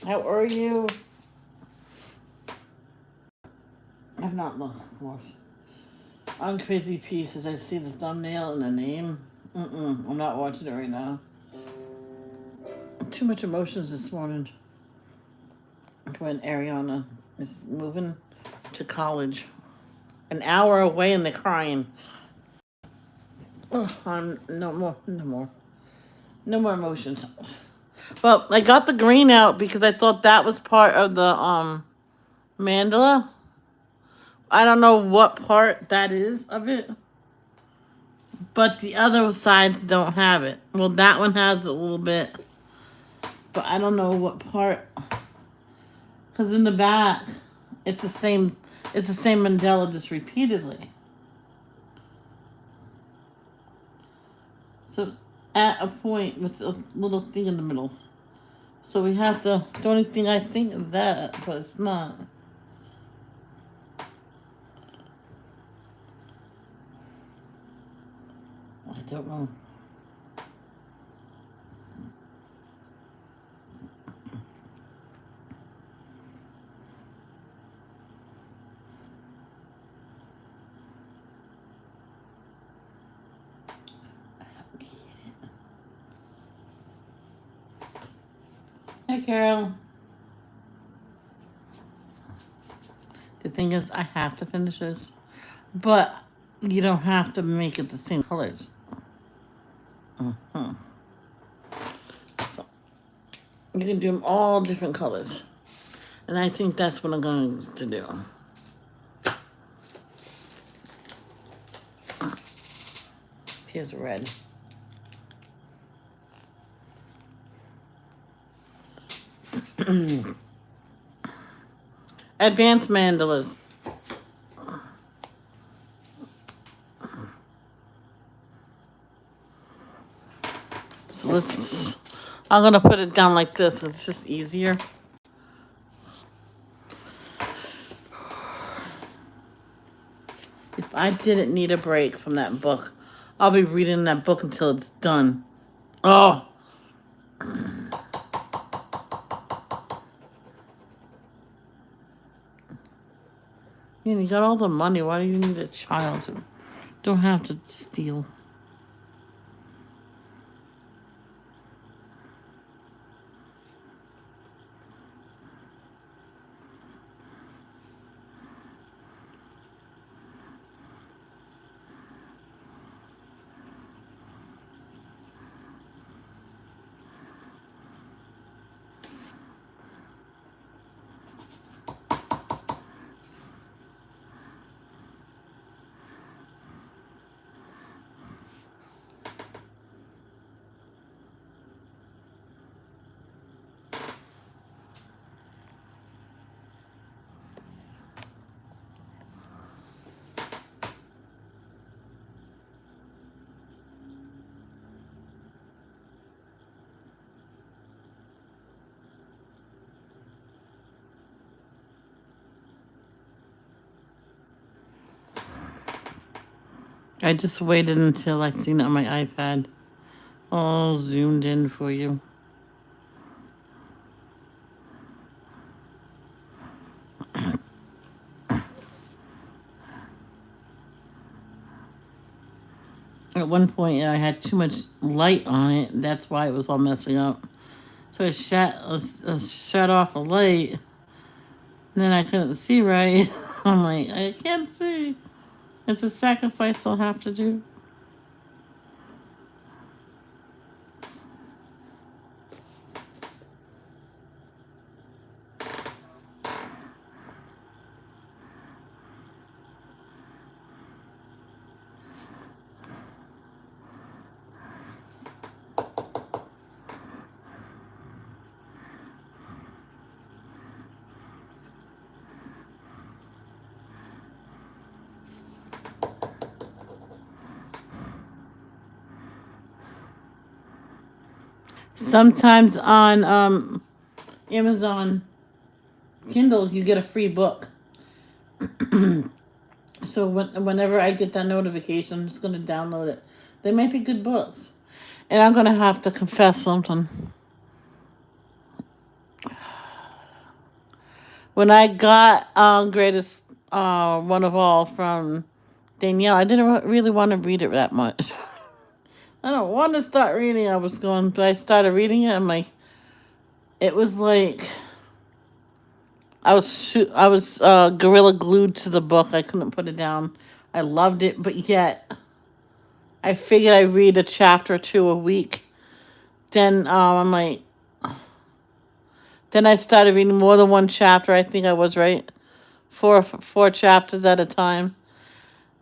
How are you? I'm not on Crazy Pieces. I see the thumbnail and the name. I'm not watching it right now. Too much emotions this morning when Ariana is moving to college. An hour away and they're crying. I'm no more emotions. Well, I got the green out because I thought that was part of the mandala. I don't know what part that is of it, but the other sides don't have it. Well, that one has a little bit, but I don't know what part. Because in the back, it's the same. It's the same mandala, just repeatedly. So at a point with a little thing in the middle. So we have to. The only thing I think is that, but it's not. I don't know. Hey, Carol. The thing is, I have to finish this, but you don't have to make it the same colors. So you can do them all different colors, and I think that's what I'm going to do. Here's red. Advanced mandalas. So I'm going to put it down like this. It's just easier. If I didn't need a break from that book, I'll be reading that book until it's done. Oh. You got all the money. Why do you need a child? Don't have to steal. I just waited until I seen it on my iPad. All zoomed in for you. At one point, I had too much light on it. That's why it was all messing up. So I shut off a light. And then I couldn't see right. I'm like, I can't see. It's a sacrifice I'll have to do. Sometimes on Amazon Kindle, you get a free book. So whenever I get that notification, I'm just going to download it. They might be good books. And I'm going to have to confess something. When I got Greatest One of All from Danielle, I didn't really want to read it that much. I don't want to start reading. I was going, but I started reading it. I'm like, it was like I was gorilla glued to the book. I couldn't put it down. I loved it, but yet I figured I'd read a chapter or two a week. Then I'm like, then I started reading more than one chapter. I think I was right, four chapters at a time.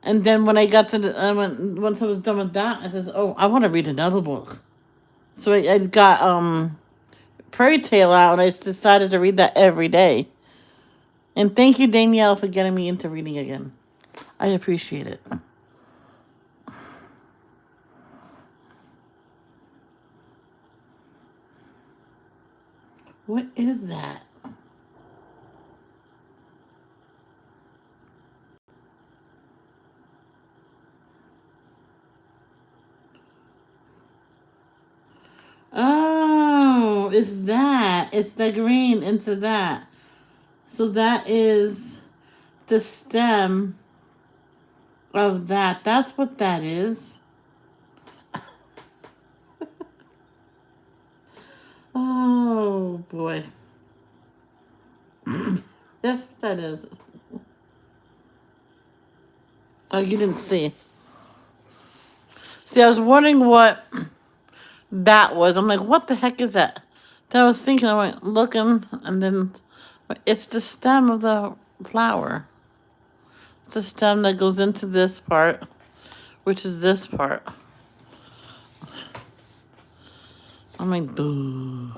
And then when I got to once I was done with that, I says, "Oh, I want to read another book." So I got Prairie Tale out, and I decided to read that every day. And thank you, Danielle, for getting me into reading again. I appreciate it. What is that? Oh, it's that. It's the green into that. So that is the stem of that. That's what that is. Oh boy. That's what that is. Oh, you didn't see. See, I was wondering what that was. I'm like, what the heck is that? Then I was thinking, I went looking, and then it's the stem of the flower. It's the stem that goes into this part, which is this part. I'm like, boo.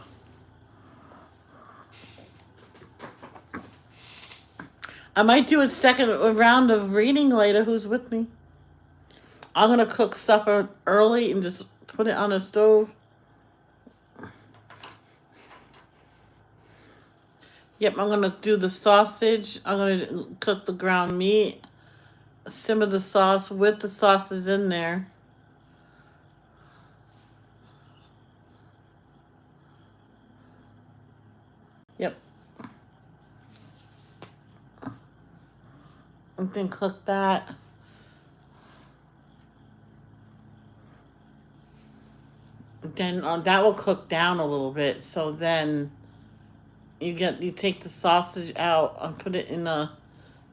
I might do a second round of reading later. Who's with me? I'm gonna cook supper early and just put it on the stove. Yep, I'm gonna do the sausage. I'm gonna cook the ground meat, simmer the sauce with the sauces in there. Yep, and then cook that. Then that will cook down a little bit. So then you take the sausage out and put it in a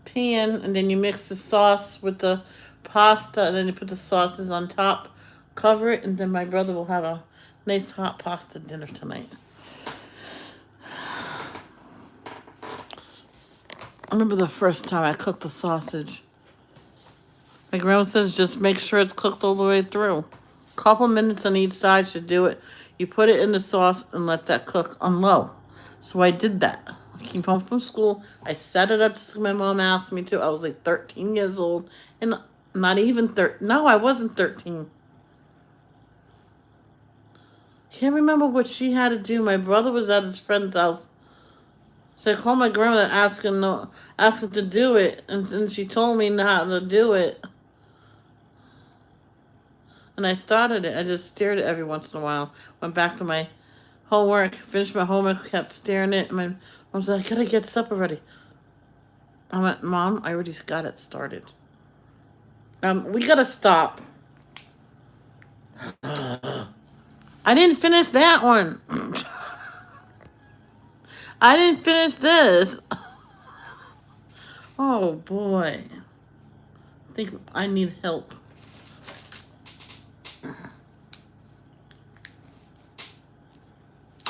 pan, and then you mix the sauce with the pasta, and then you put the sauces on top, cover it, and then my brother will have a nice hot pasta dinner tonight. I remember the first time I cooked the sausage. My grandma says just make sure it's cooked all the way through. Couple minutes on each side should do it. You put it in the sauce and let that cook on low. So I did that. I came home from school. I set it up just like my mom asked me to. I was like 13 years old. And not even 13. No, I wasn't 13. Can't remember what she had to do. My brother was at his friend's house. So I called my grandma to ask her to do it. And she told me not to do it. And I started it. I just stared at it every once in a while. Went back to my homework, finished my homework, kept staring at it. My mom was like, I gotta get supper ready. I went, Mom, I already got it started. We gotta stop. I didn't finish that one. I didn't finish this. Oh boy. I think I need help.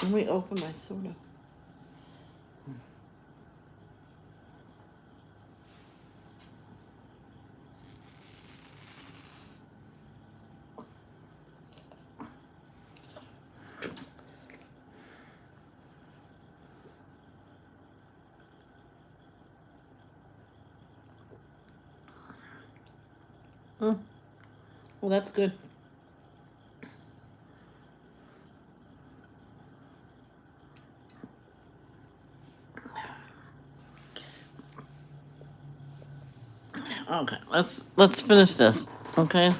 Let me open my soda. Well, that's good. Okay, let's finish this. Okay.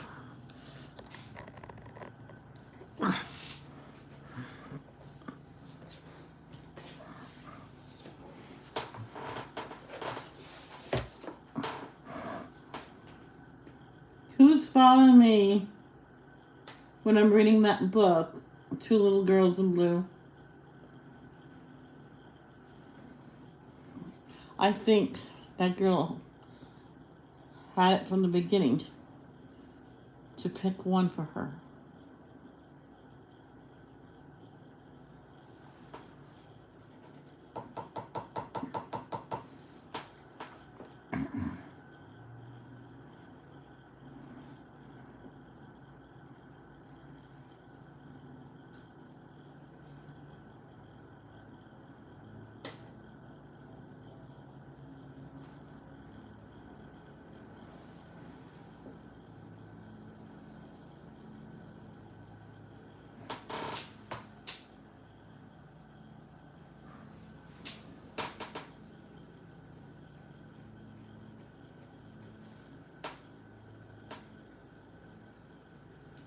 following me when I'm reading that book, Two Little Girls in Blue, I think that girl had it from the beginning to pick one for her.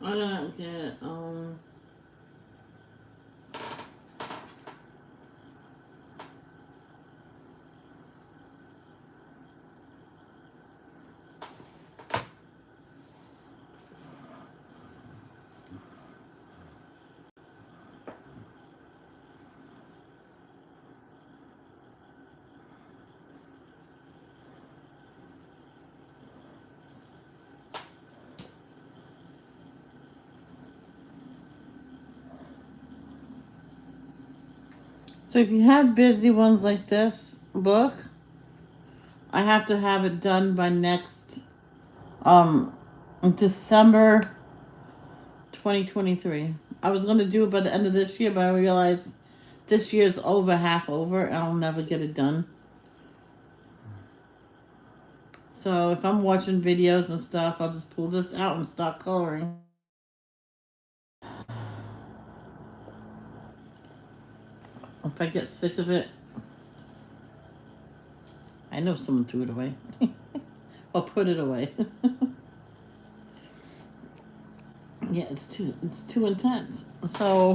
I don't get So if you have busy ones like this book, I have to have it done by next December 2023. I was gonna do it by the end of this year, but I realized this year's half over and I'll never get it done. So if I'm watching videos and stuff, I'll just pull this out and start coloring. If I get sick of it, I know someone threw it away. Or put it away. Yeah, it's too intense. So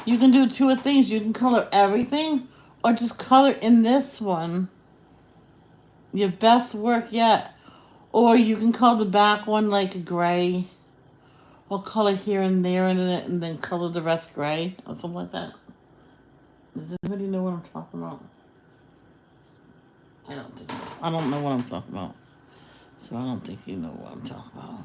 you can do two things. You can color everything or just color in this one your best work yet. Or you can color the back one like a gray. Or color here and there in it and then color the rest gray or something like that. Does anybody know what I'm talking about? I don't think so. I don't know what I'm talking about. So I don't think you know what I'm talking about.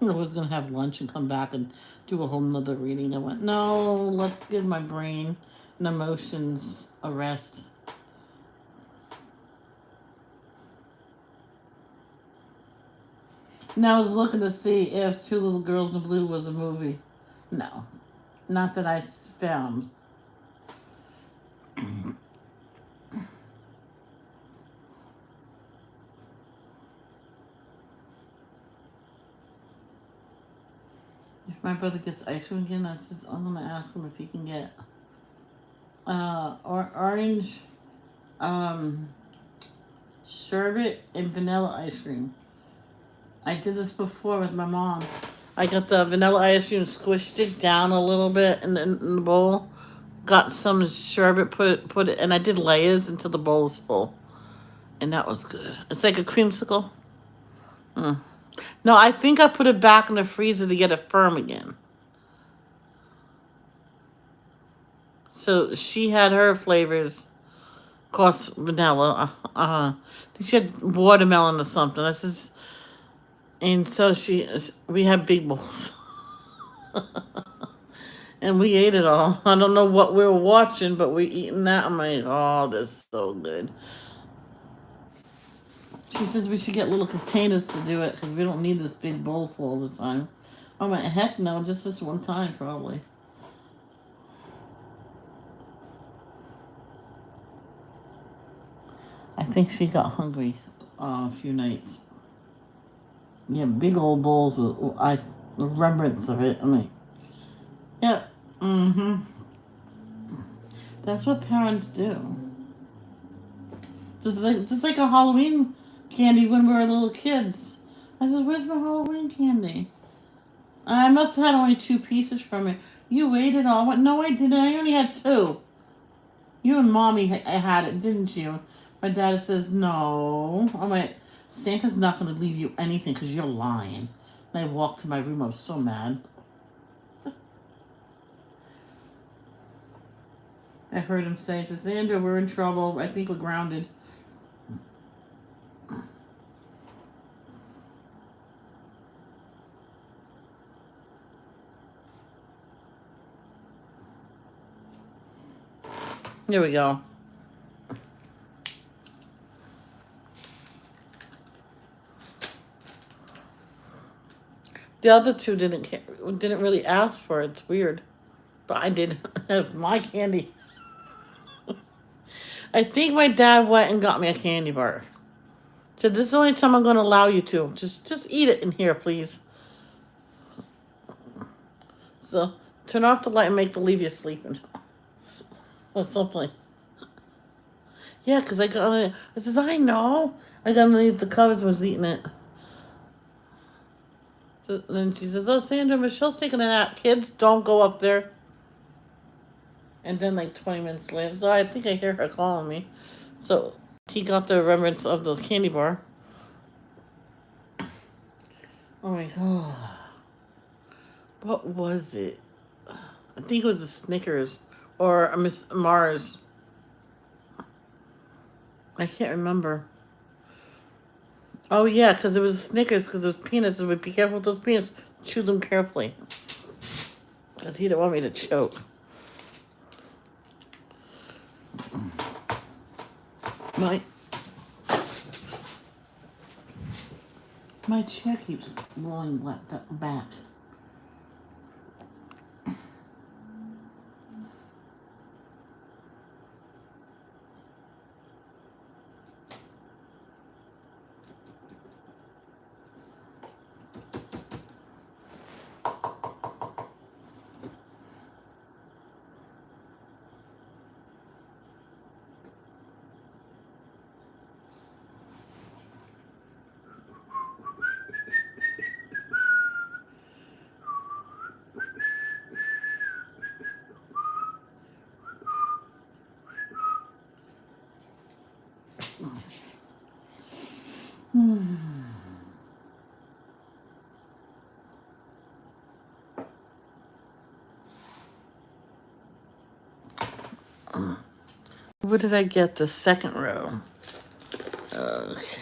I was going to have lunch and come back and do a whole nother reading. I went, no, let's give my brain and emotions a rest. Now I was looking to see if Two Little Girls in Blue was a movie. No, not that I found. If my brother gets ice cream again, I'm gonna ask him if he can get orange sherbet and vanilla ice cream. I did this before with my mom. I got the vanilla ice cream, squished it down a little bit in the bowl. Got some sherbet, put it, and I did layers until the bowl was full, and that was good. It's like a creamsicle. No, I think I put it back in the freezer to get it firm again. So she had her flavors. Of course, vanilla. I think she had watermelon or something. And so we had big bowls. And we ate it all. I don't know what we were watching, but we eating that. I'm like, oh, this is so good. She says we should get little containers to do it because we don't need this big bowl full all the time. I'm like, heck no, just this one time probably. I think she got hungry a few nights. Yeah, big old bowls with remembrance of it. I mean, yeah, That's what parents do. Just like a Halloween candy when we were little kids. I said, "Where's my Halloween candy?" I must have had only 2 pieces from it. You ate it all. What? No, I didn't. I only had 2. You and Mommy had it, didn't you? My dad says, no. I'm like, Santa's not going to leave you anything because you're lying. And I walked to my room. I was so mad. I heard him say, says, Sandra, we're in trouble. I think we're grounded. Here we go. The other 2 didn't really ask for it. It's weird. But I did. It's my candy. I think my dad went and got me a candy bar. Said, this is the only time I'm going to allow you to. Just eat it in here, please. So, turn off the light and make believe you're sleeping. Or something. Yeah, because I got it. I says, I know. I got underneath the covers and was eating it. So then she says, oh, Sandra, Michelle's taking a nap. Kids, don't go up there. And then like 20 minutes later, so I think I hear her calling me. So he got the remembrance of the candy bar. Oh my god. What was it? I think it was a Snickers or a Miss Mars. I can't remember. Oh yeah, because it was a Snickers because it was peanuts. So be careful with those peanuts. Chew them carefully. Because he didn't want me to choke. My chair keeps rolling back. Where did I get the second row? Okay.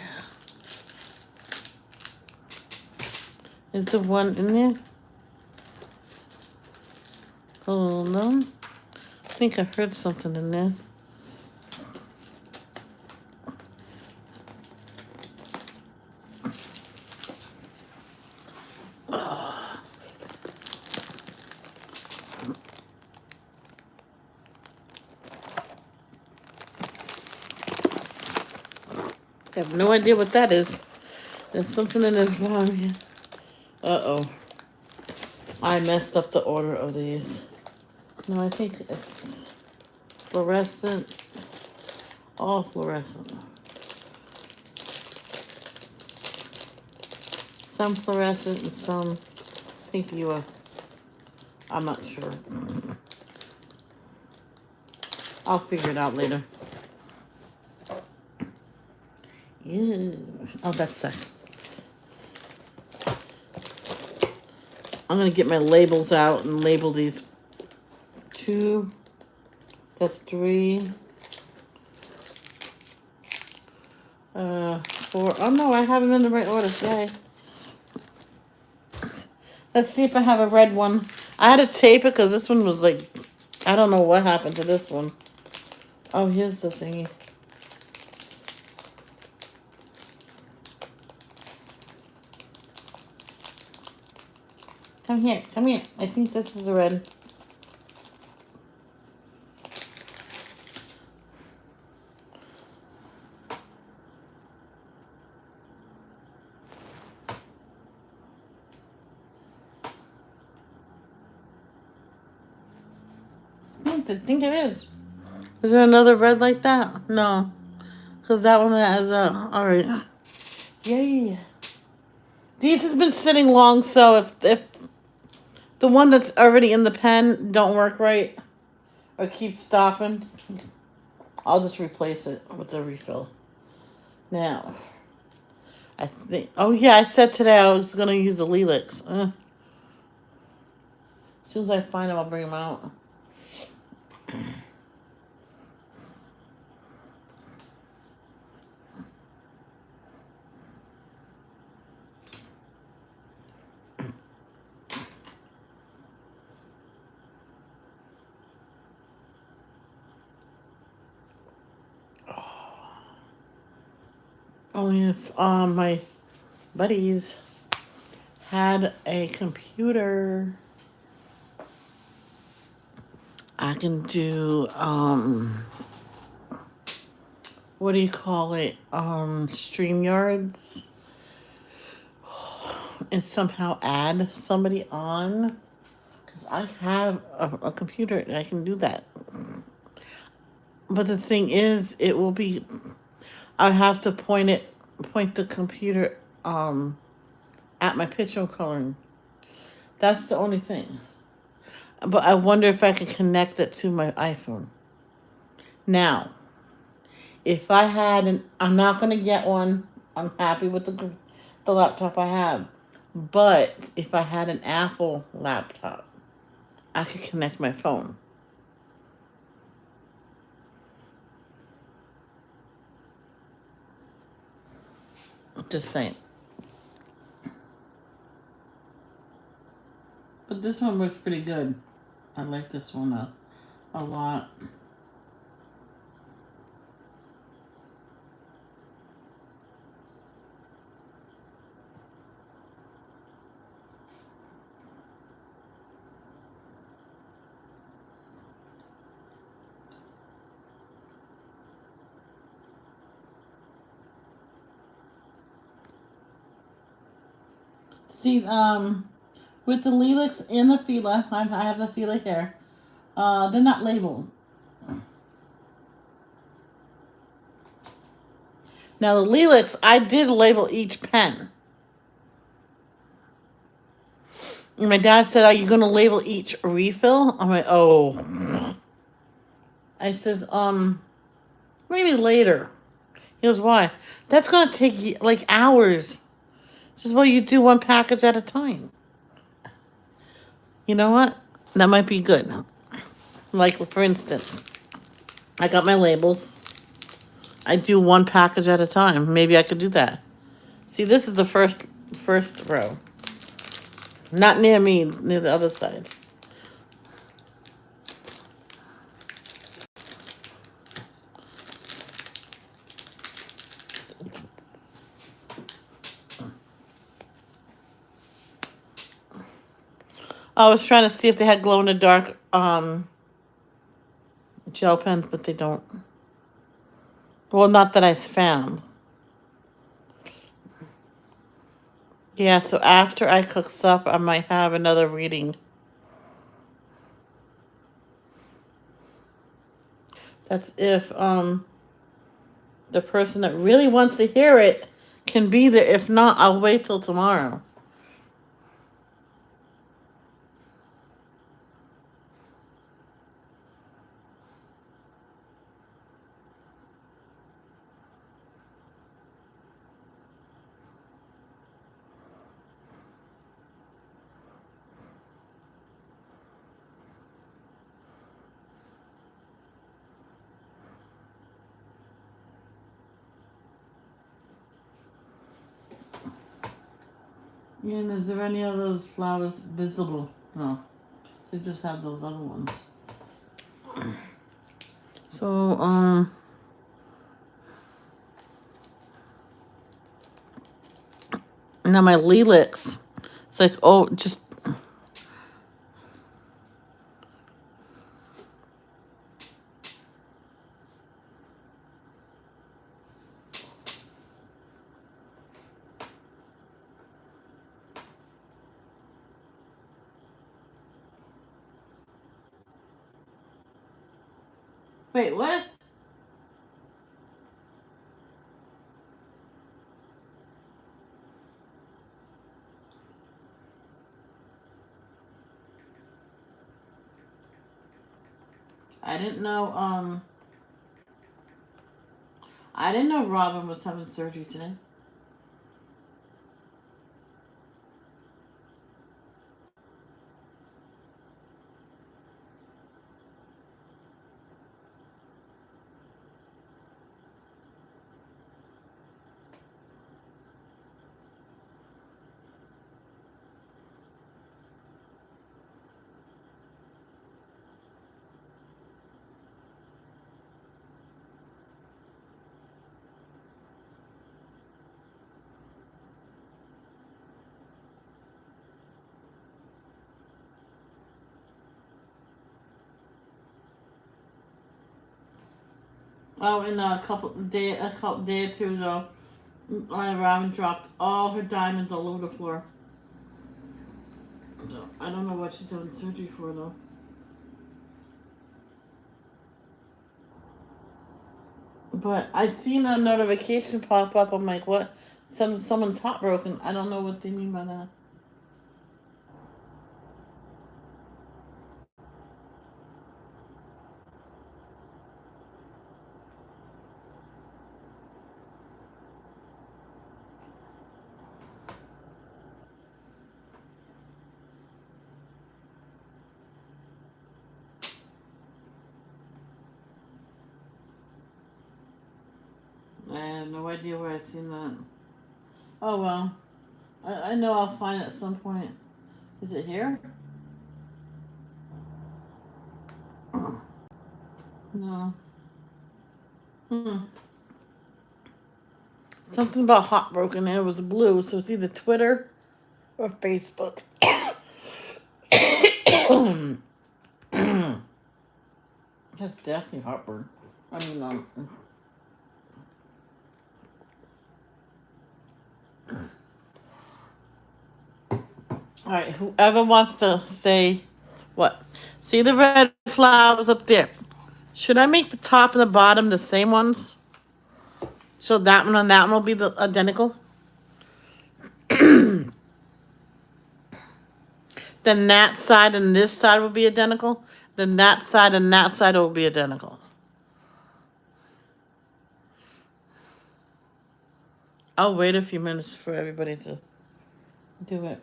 Is there one in there? Hold on. I think I heard something in there. I have no idea what that is. There's something in this wrong here. Uh-oh. I messed up the order of these. No, I think it's fluorescent. All fluorescent. Some fluorescent and some pink UF. I'm not sure. I'll figure it out later. Yeah. Oh, that's that. I'm going to get my labels out and label these 2. That's 3. 4. Oh, no, I have them in the right order. Yay. Let's see if I have a red one. I had to tape it because this one was like, I don't know what happened to this one. Oh, here's the thingy. Come here, come here. I think this is a red. I think it is. Is there another red like that? No. Because that one has a... Alright. Yay. These has been sitting long, so if the one that's already in the pen don't work right or keep stopping, I'll just replace it with the refill. Now, I think. Oh yeah, I said today I was gonna use the Lelix. As soon as I find them, I'll bring them out. Only if my buddies had a computer, I can do what do you call it? StreamYards, and somehow add somebody on. Cause I have a computer and I can do that. But the thing is, it will be. I have to point the computer at my picture coloring. That's the only thing. But I wonder if I can connect it to my iPhone. Now, if I had I'm not gonna get one. I'm happy with the laptop I have. But if I had an Apple laptop, I could connect my phone. Just saying. But this one works pretty good. I like this one a lot. See, with the Lelix and the Fila, I have the Fila here. They're not labeled. Now the Lelix, I did label each pen. And my dad said, "Are you going to label each refill?" I'm like, "Oh." I says, maybe later. He goes, "Why?" That's going to take like hours. He says, "Well, you do one package at a time." You know what? That might be good. Like, for instance, I got my labels. I do one package at a time. Maybe I could do that. See, this is the first row. Not near me, near the other side. I was trying to see if they had glow in the dark gel pens, but they don't. Well, not that I found. Yeah, so after I cook supper, I might have another reading. That's if the person that really wants to hear it can be there. If not, I'll wait till tomorrow. Yeah, and is there any of those flowers visible? No. So it just has those other ones. So, now my Lelix, it's like, oh, just. Wait, what? I didn't know, I didn't know Robin was having surgery today. Oh, and a couple day or two ago, Robin dropped all her diamonds all over the floor. So I don't know what she's having surgery for though. But I seen a notification pop up. I'm like, what? Someone's heartbroken. I don't know what they mean by that. I have no idea where I seen that. Oh well, I know I'll find it at some point. Is it here? No. Hmm. Something about heartbroken and it was blue, so it's either Twitter or Facebook. That's definitely heartburn. I mean, all right. Whoever wants to say what? See the red flowers up there. Should I make the top and the bottom the same ones? So that one and that one will be the identical. Then that side and this side will be identical. Then that side and that side will be identical. I'll wait a few minutes for everybody to do it.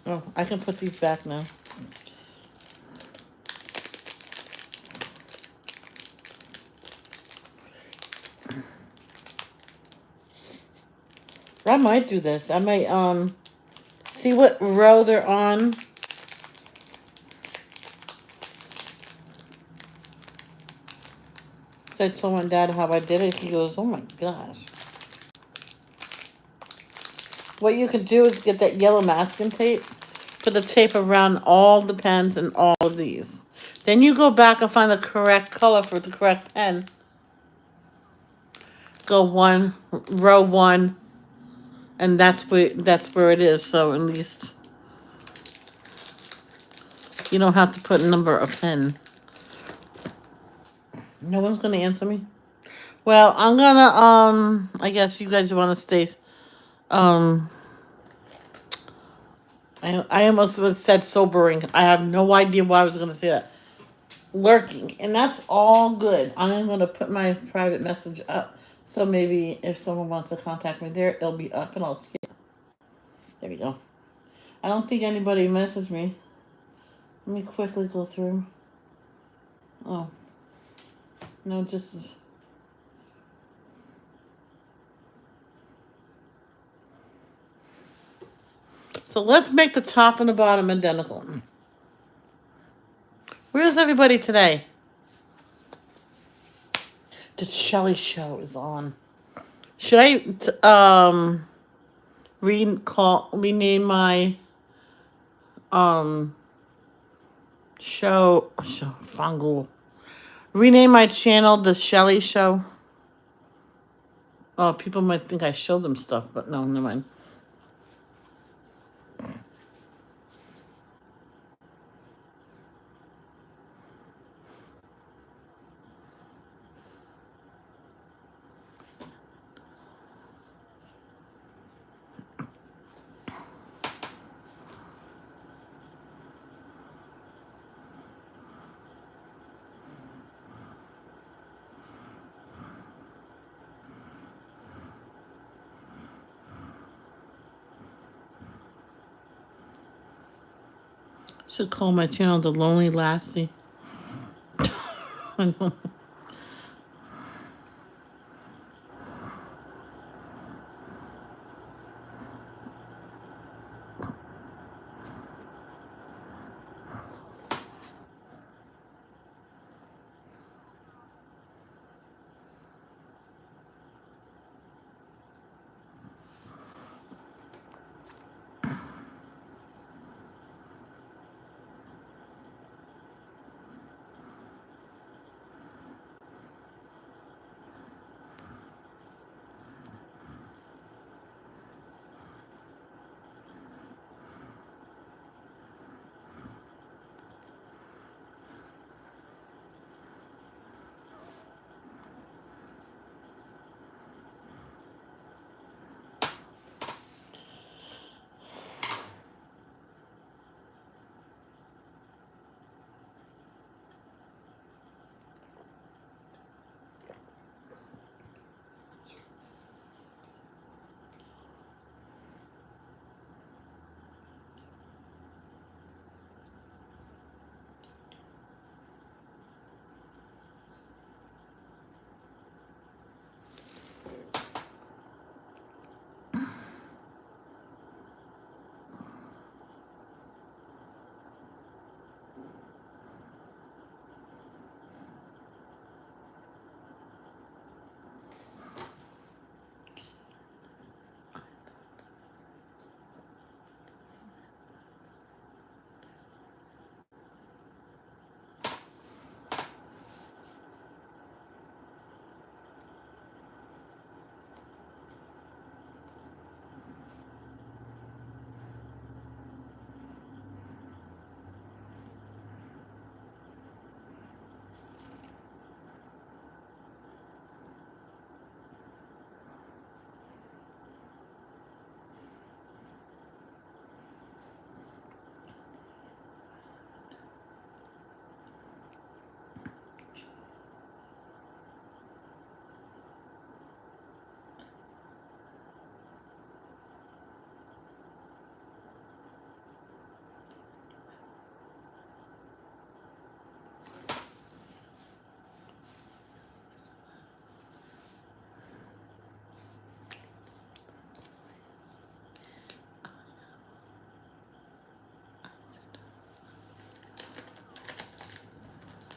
Oh, I can put these back now. I might do this. I might see what row they're on. So I told my dad how I did it. He goes, "Oh my gosh." What you could do is get that yellow masking tape, put the tape around all the pens and all of these. Then you go back and find the correct color for the correct pen. Go row one, and that's where it is. So at least you don't have to put number of pen. No one's gonna answer me. Well, I'm gonna I guess you guys want to stay. Um, I almost said sobering. I have no idea why I was gonna say that. Lurking, and that's all good. I'm gonna put my private message up, so maybe if someone wants to contact me there, it'll be up, and I'll see it. There we go. I don't think anybody messaged me. Let me quickly go through. Oh no, just so let's make the top and the bottom identical. Where's everybody today? The Shelly Show is on. Should I rename my um show fungal. Rename my channel the Shelly Show. Oh, people might think I show them stuff, but no, never mind. Should call my channel The Lonely Lassie. I know.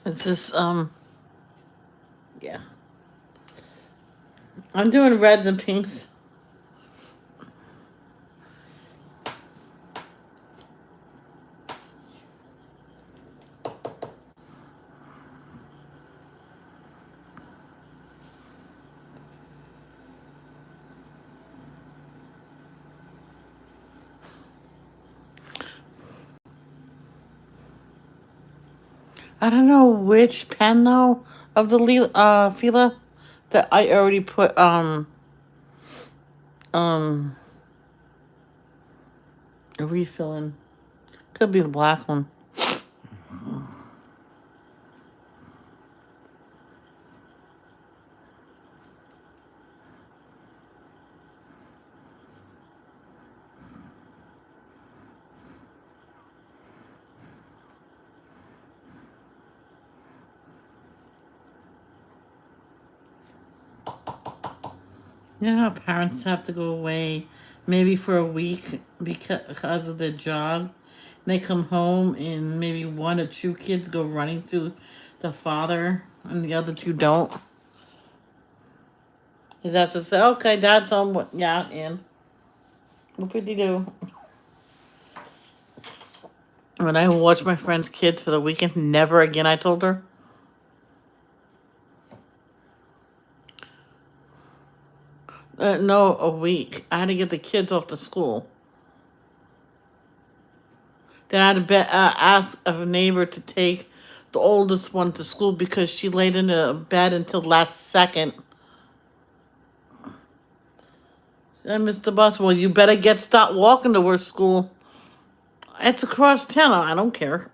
Is this, yeah. I'm doing reds and pinks. I don't know which pen though of the Fila that I already put um a refill in. Could be the black one. You know how parents have to go away maybe for a week because of their job? They come home and maybe one or two kids go running to the father and the other two don't. You have to say, okay, dad's home. Yeah, and what did he do? When I watch my friend's kids for the weekend, never again, I told her. No, a week. I had to get the kids off to school. Then I had to ask a neighbor to take the oldest one to school because she laid in a bed until last second. I missed the bus. Well, you better stop walking to her school. It's across town. I don't care.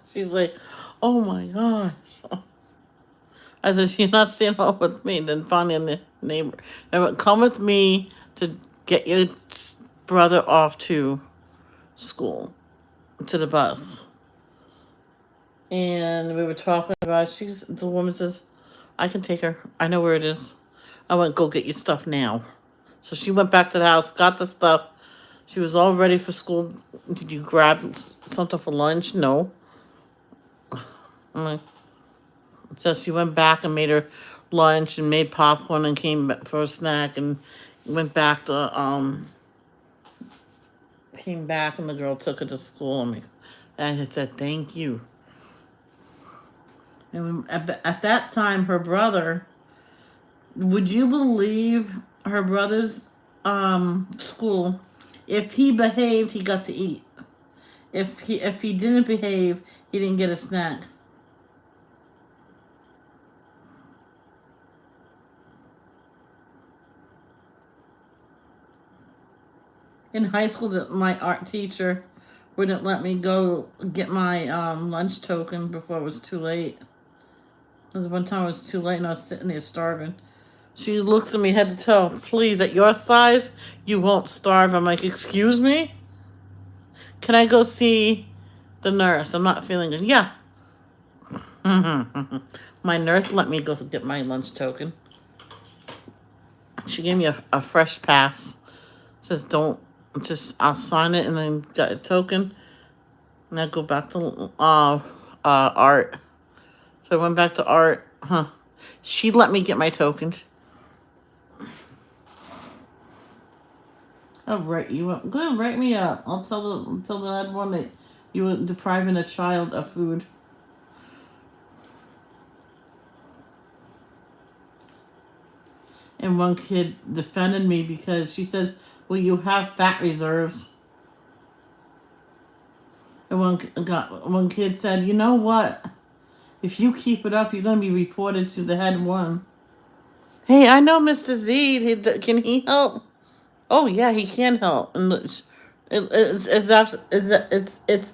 She's like, oh my gosh. I said, you're not staying home with me. Then finally, the neighbor, come with me to get your brother off to school. to the bus. And we were talking about the woman says, I can take her. I know where it is. I went, go get your stuff now. So she went back to the house, got the stuff. She was all ready for school. Did you grab something for lunch? No. I'm like, so she went back and made her lunch and made popcorn and came back for a snack and went back to came back and the girl took her to school. And I said thank you. And at that time, her brother, would you believe her brother's school? If he behaved, he got to eat. If he didn't behave, he didn't get a snack. In high school, my art teacher wouldn't let me go get my lunch token before it was too late. Because one time it was too late and I was sitting there starving. She looks at me head to toe. Please, at your size, you won't starve. I'm like, excuse me? Can I go see the nurse? I'm not feeling good. Yeah. My nurse let me go get my lunch token. She gave me a fresh pass. Says I'll sign it and then got a token. And I go back to art. So I went back to art. She let me get my token. I'll write you up. Go ahead, write me up. I'll tell the head one that you were depriving a child of food. And one kid defended me because she says, well, you have fat reserves. And one kid said, you know what? If you keep it up, you're going to be reported to the head one. Hey, I know Mr. Z. Can he help? Oh, yeah, he can help. And it's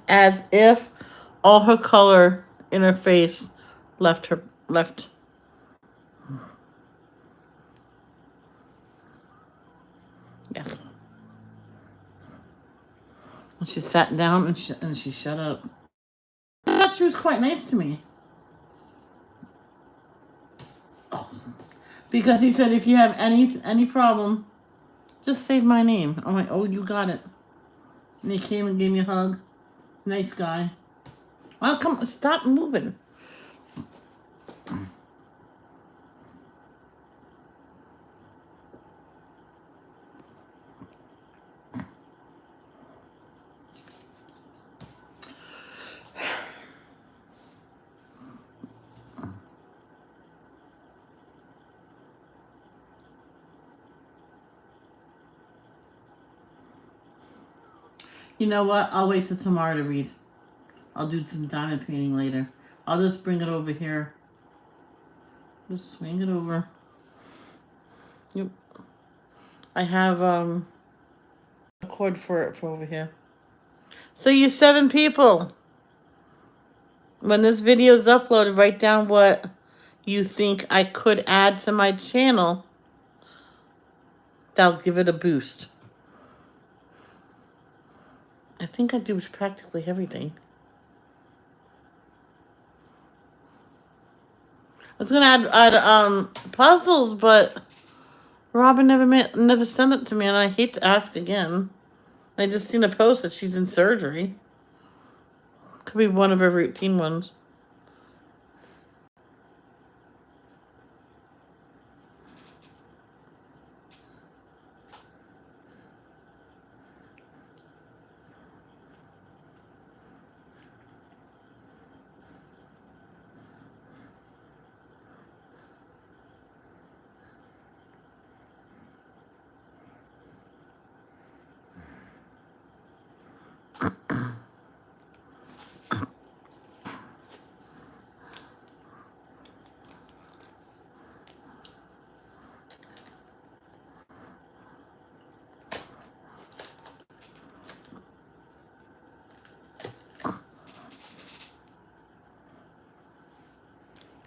as if all her color in her face left. Yes. And she sat down and she shut up. I thought she was quite nice to me. Oh. Because he said, if you have any problem, just say my name. I'm like, oh, you got it. And he came and gave me a hug. Nice guy. Well, come, stop moving. You know what? I'll wait till tomorrow to read. I'll do some diamond painting later. I'll just bring it over here. Just swing it over. Yep. I have a cord for it for over here. So you 7 people. When this video is uploaded, write down what you think I could add to my channel. That'll give it a boost. I think I do practically everything. I was gonna add puzzles, but Robin never sent it to me, and I hate to ask again. I just seen a post that she's in surgery. Could be one of her routine ones.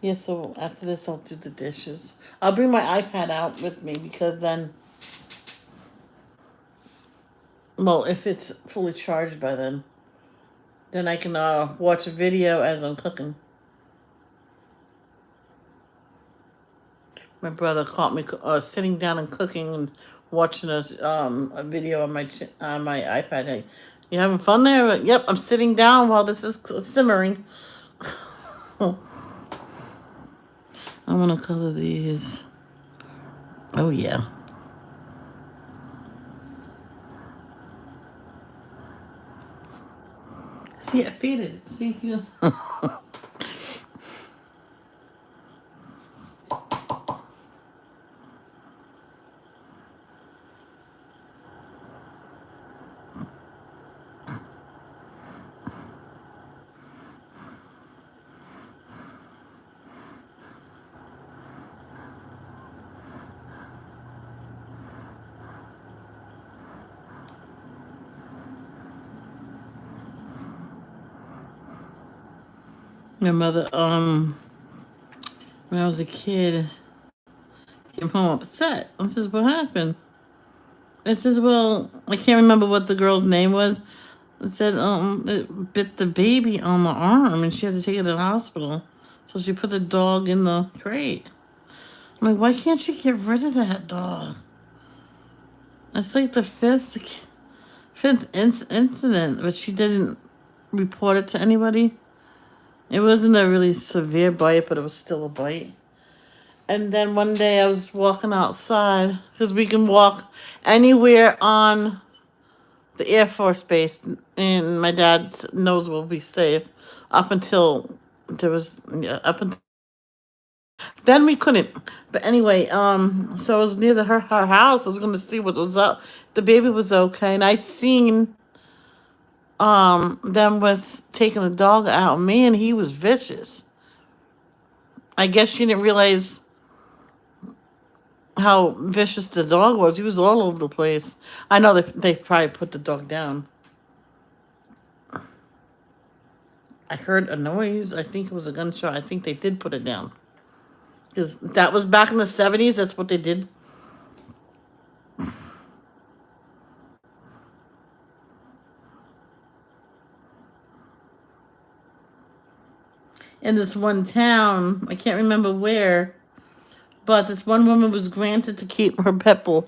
Yeah, so after this, I'll do the dishes. I'll bring my iPad out with me because then, well, if it's fully charged by then. Then I can watch a video as I'm cooking. My brother caught me sitting down and cooking and watching a video on my iPad. Hey, you having fun there? Yep, I'm sitting down while this is simmering. I want to color these. Oh yeah. See, I faded. See if you. My mother, when I was a kid, came home upset. I says, "What happened?" I says, "Well, I can't remember what the girl's name was." It said, it bit the baby on the arm, and she had to take it to the hospital. So she put the dog in the crate. I'm like, why can't she get rid of that dog? It's like the fifth incident, but she didn't report it to anybody. It wasn't a really severe bite, but it was still a bite. And then one day I was walking outside, because we can walk anywhere on the Air Force Base, and my dad knows we'll be safe up until there was, yeah, up until then we couldn't. But anyway, so I was near her house. I was going to see what was up. The baby was okay, and I seen them with taking the dog out. Man, he was vicious. I guess she didn't realize how vicious the dog was. He was all over the place. I know they probably put the dog down. I heard a noise. I think it was a gunshot. I think they did put it down. Because that was back in the 70s. That's what they did. In this one town, I can't remember where, but this one woman was granted to keep her pit bull,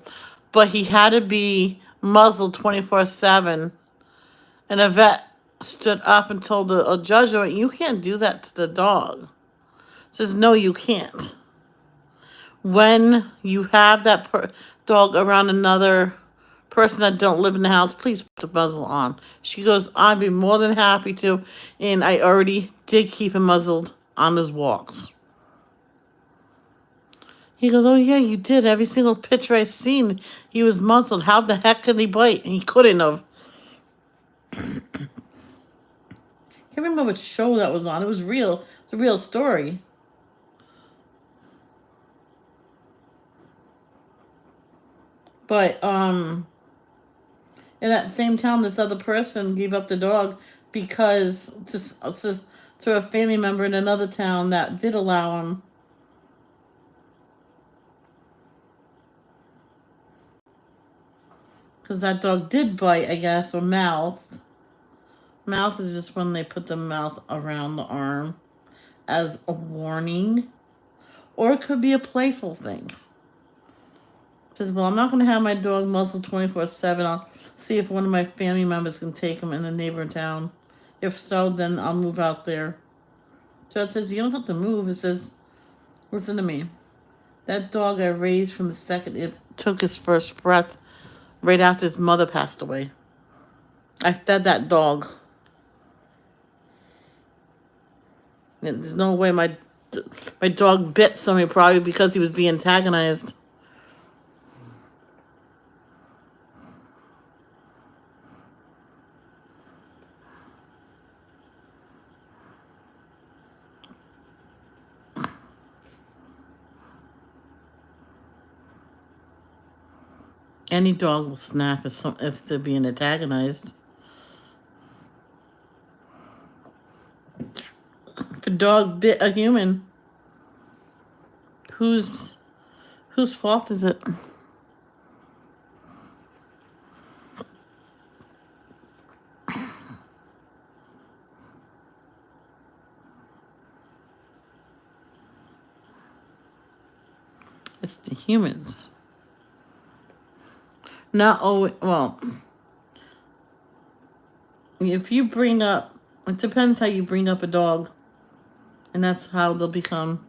but he had to be muzzled 24/7. And a vet stood up and told a judge, "You can't do that to the dog." Says, "No, you can't. When you have that dog around another person that don't live in the house, please put the muzzle on." She goes, "I'd be more than happy to, and I already did keep him muzzled on his walks." He goes, "Oh yeah, you did. Every single picture I seen, he was muzzled. How the heck could he bite?" And he couldn't have. Can't remember what show that was on. It was real. It's a real story. But in that same town, this other person gave up the dog because to a family member in another town that did allow him. Because that dog did bite, I guess, or mouth. Mouth is just when they put the mouth around the arm as a warning. Or it could be a playful thing. Says, "Well, I'm not going to have my dog muzzled 24/7. I'll see if one of my family members can take him in the neighboring town. If so, then I'll move out there." So it says, "You don't have to move." It says, "Listen to me. That dog I raised from the second it took his first breath right after his mother passed away. I fed that dog. And there's no way my dog bit somebody, probably because he was being antagonized." Any dog will snap if they're being antagonized. If a dog bit a human, whose fault is it? It's the humans. Not always. Well, if you bring up, it depends how you bring up a dog, and that's how they'll become.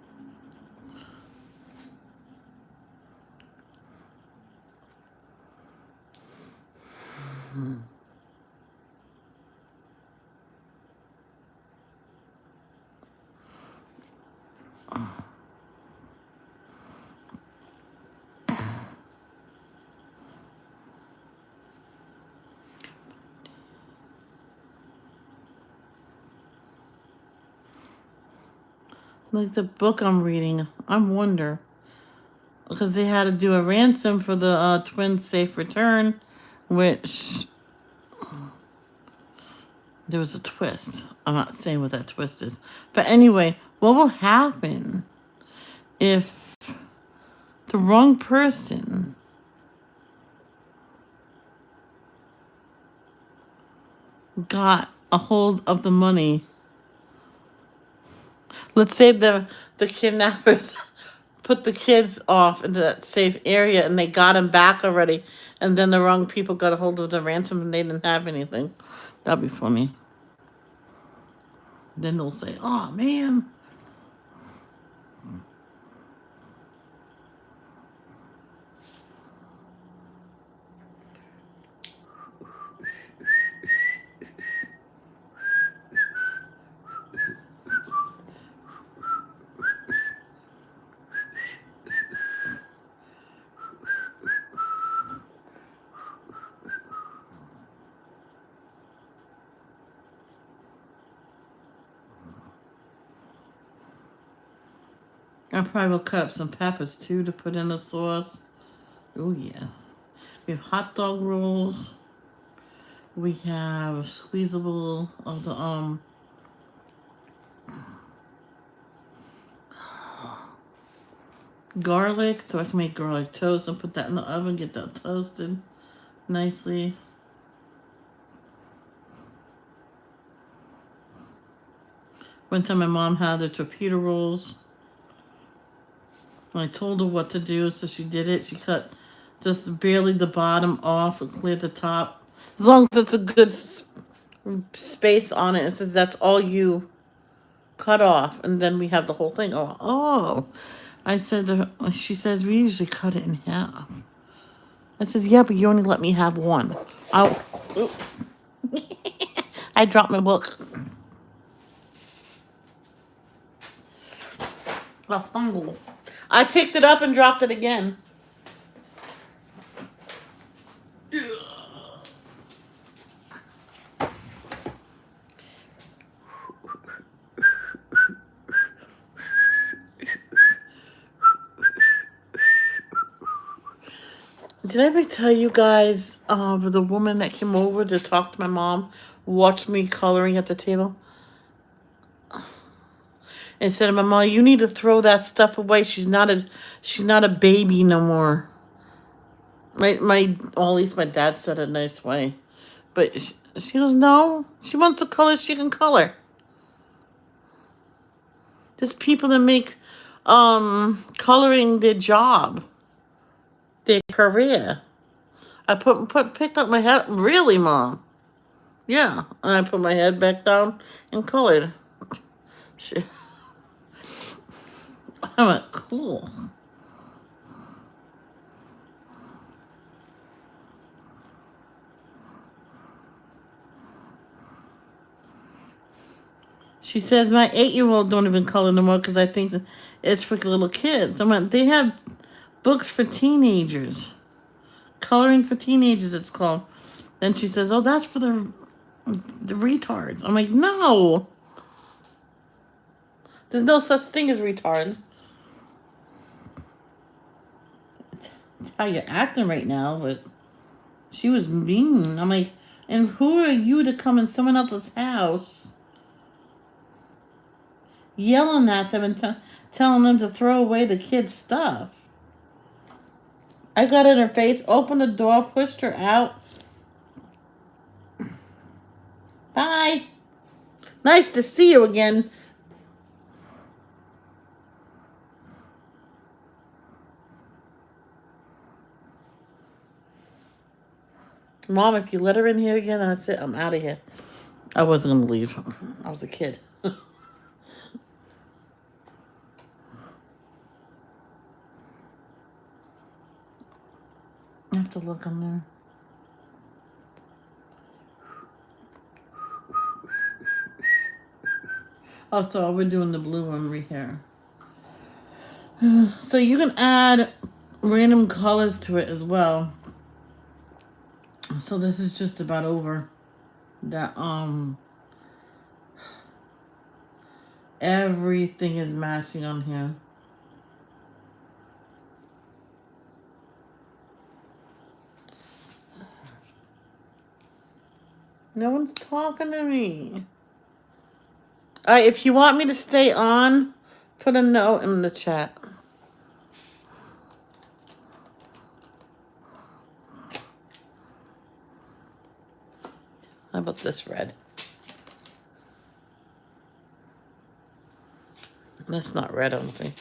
Like the book I'm reading, I wonder, because they had to do a ransom for the twins' safe return, which there was a twist. I'm not saying what that twist is, but anyway, what will happen if the wrong person got a hold of the money? Let's say the kidnappers put the kids off into that safe area and they got them back already, and then the wrong people got a hold of the ransom and they didn't have anything. That'd be funny. Then they'll say, "Oh man." I probably will cut up some peppers too to put in the sauce. Oh yeah. We have hot dog rolls. We have squeezable of the garlic, so I can make garlic toast and put that in the oven, get that toasted nicely. One time my mom had the torpedo rolls. I told her what to do, so she did it. She cut just barely the bottom off and cleared the top. As long as it's a good space on it, it says that's all you cut off, and then we have the whole thing. Oh. I said to her, she says, we usually cut it in half. I says, yeah, but you only let me have one. I dropped my book. A fumble. I picked it up and dropped it again. Did I ever tell you guys the woman that came over to talk to my mom watched me coloring at the table? And said, "Mama, you need to throw that stuff away. She's not a baby no more." Well, at least my dad said it a nice way. But she goes, "No. She wants to color, she can color." There's people that make coloring their job, their career. I picked up my head. Really, Mom? Yeah. And I put my head back down and colored. I went, cool. She says, my 8-year-old don't even color no more because I think it's for little kids. I went, they have books for teenagers. Coloring for teenagers, it's called. Then she says, oh, that's for the retards. I'm like, no. There's no such thing as retards. It's how you're acting right now, but she was mean. I'm like, and who are you to come in someone else's house yelling at them and telling them to throw away the kids' stuff? I got in her face, opened the door, pushed her out. Bye. Nice to see you again. Mom, if you let her in here again, that's it. I'm out of here. I wasn't going to leave. I was a kid. I have to look on there. Oh, so we're doing the blue one right here. So you can add random colors to it as well. So this is just about over. That everything is matching on here. No one's talking to me. Alright, if you want me to stay on, put a note in the chat. How about this red? That's not red, I don't think.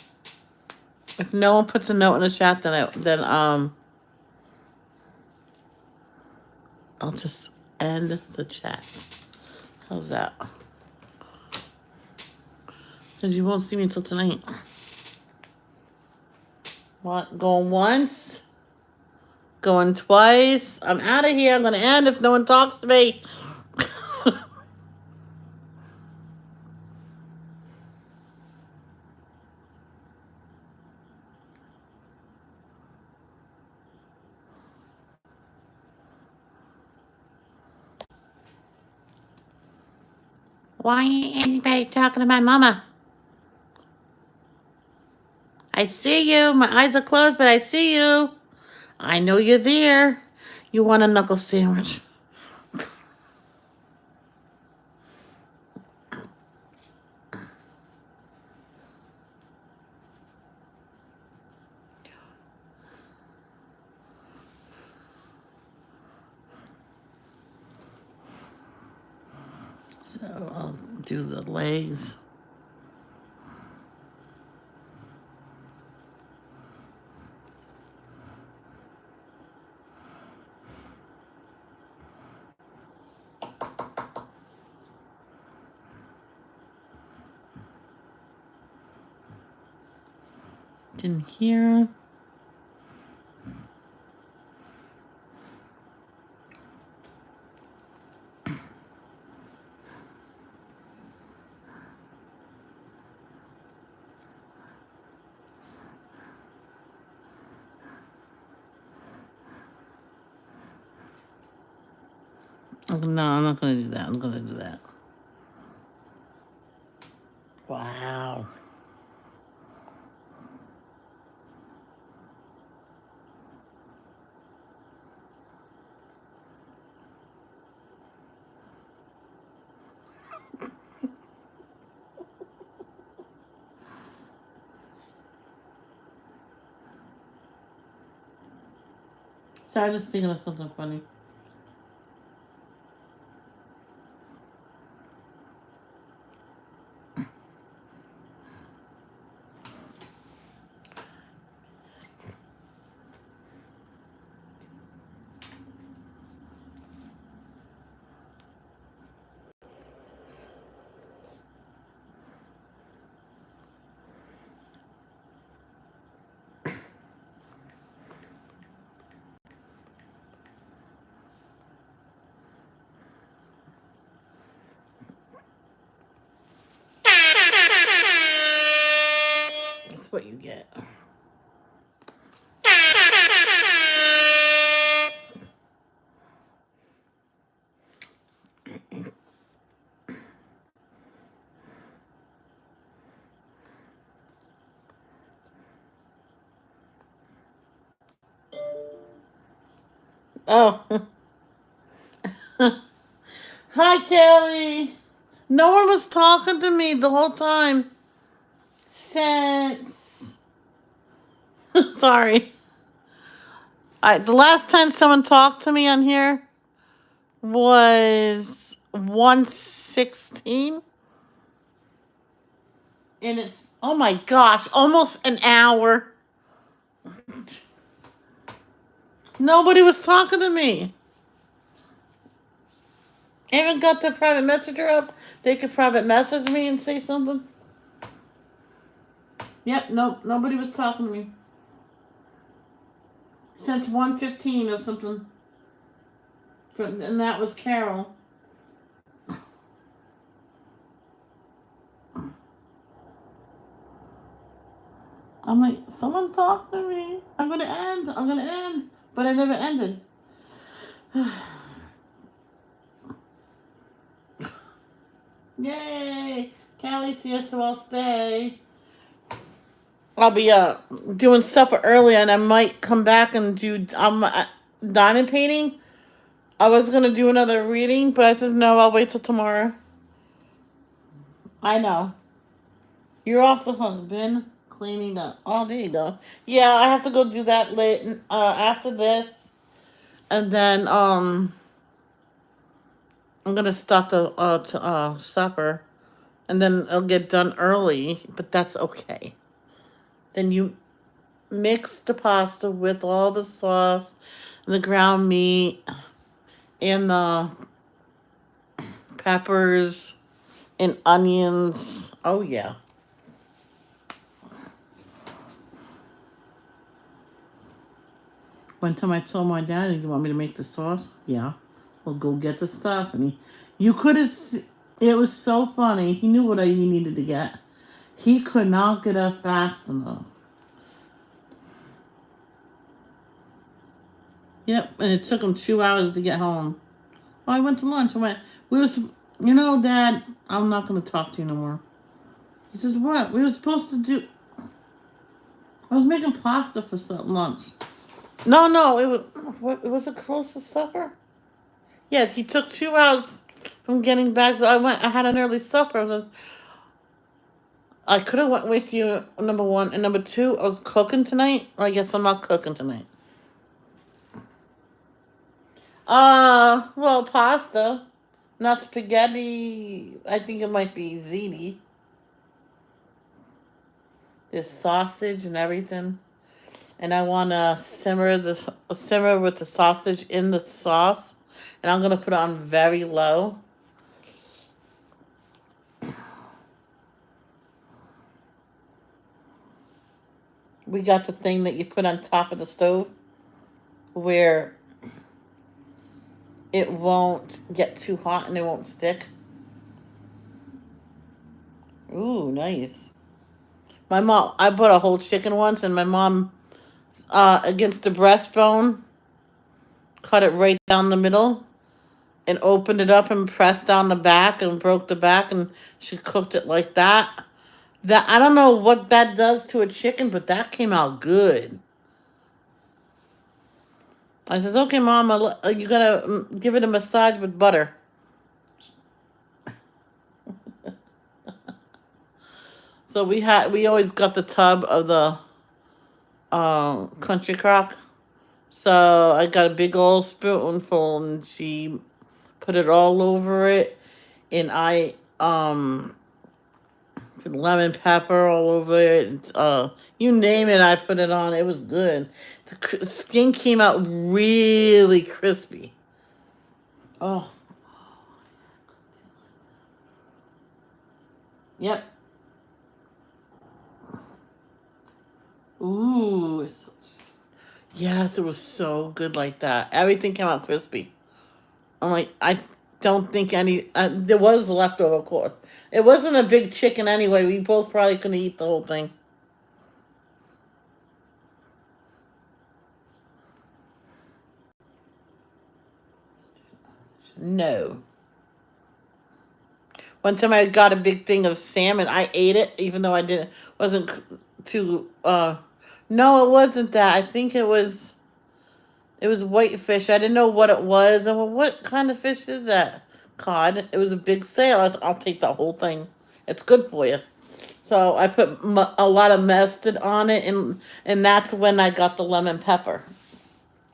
If no one puts a note in the chat, then I'll just end the chat. How's that? Because you won't see me until tonight. What? Going once? Going twice? I'm out of here. I'm going to end if no one talks to me. Why ain't anybody talking to my mama? I see you. My eyes are closed, but I see you. I know you're there. You want a knuckle sandwich. So I'll do the legs. In here. No, I'm not going to do that. I'm going to do that. Wow. So I was just thinking of something funny. That's what you get. Oh. Hi, Kelly. No one was talking to me the whole time. Since. Sorry. The last time someone talked to me on here was 1:16. And it's, oh my gosh, almost an hour. Nobody was talking to me. Haven't got the private messenger up. They could private message me and say something. Yep, nope, nobody was talking to me. Since 1:15 or something. And that was Carol. I'm like, someone talk to me. I'm gonna end. But I never ended. Yay! Callie's here, so I'll stay. I'll be doing supper early, and I might come back and do diamond painting. I was gonna do another reading, but I said no. I'll wait till tomorrow. I know. You're off the hook, Ben. Cleaning up. Oh, there you go. Yeah, I have to go do that late after this, and then I'm gonna start the supper, and then it'll get done early. But that's okay. Then you mix the pasta with all the sauce, the ground meat, and the peppers and onions. Oh yeah. One time I told my dad, "Do you want me to make the sauce?" Yeah. Well, go get the stuff. And you could have. It was so funny. He knew what he needed to get. He could not get up fast enough. Yep, and it took him 2 hours to get home. Well, I went to lunch. Dad, I'm not going to talk to you no more. He says, what? We were supposed to do. I was making pasta for lunch. No, it was. What was it close to supper? Yeah, he took 2 hours from getting back. So I had an early supper. I could have went with you, number one. And number two, I was cooking tonight. I guess I'm not cooking tonight. Well, pasta. Not spaghetti. I think it might be ziti. There's sausage and everything. And I want to simmer with the sausage in the sauce. And I'm going to put it on very low. We got the thing that you put on top of the stove where it won't get too hot and it won't stick. Ooh, nice. My mom, I bought a whole chicken once, and my mom, against the breastbone, cut it right down the middle and opened it up and pressed down the back and broke the back, and she cooked it like that. That I don't know what that does to a chicken, but that came out good. I says, okay, Mom, you gotta give it a massage with butter. So we always got the tub of the country crock. So I got a big old spoonful, and she put it all over it, and I put lemon pepper all over it. You name it, I put it on. It was good. The skin came out really crispy. Oh, yep. Ooh, yes, it was so good like that. Everything came out crispy. I'm like, I don't think there was leftover core. It wasn't a big chicken anyway. We both probably couldn't eat the whole thing. No. One time I got a big thing of salmon. I ate it, even though wasn't too. No, it wasn't that. I think it was whitefish. I didn't know what it was. And what kind of fish is that? Cod. It was a big sale. I'll take the whole thing. It's good for you. So I put a lot of mustard on it, and that's when I got the lemon pepper.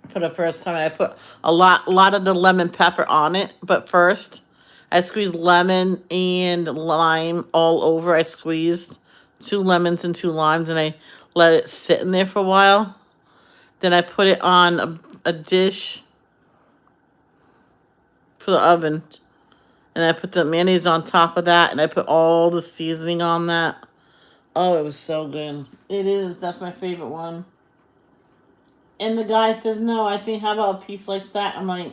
For the first time, I put a lot of the lemon pepper on it. But first, I squeezed lemon and lime all over. I squeezed 2 lemons and 2 limes, and I let it sit in there for a while. Then I put it on a dish for the oven. And I put the mayonnaise on top of that, and I put all the seasoning on that. Oh, it was so good. It is. That's my favorite one. And the guy says, no, I think, how about a piece like that? I'm like,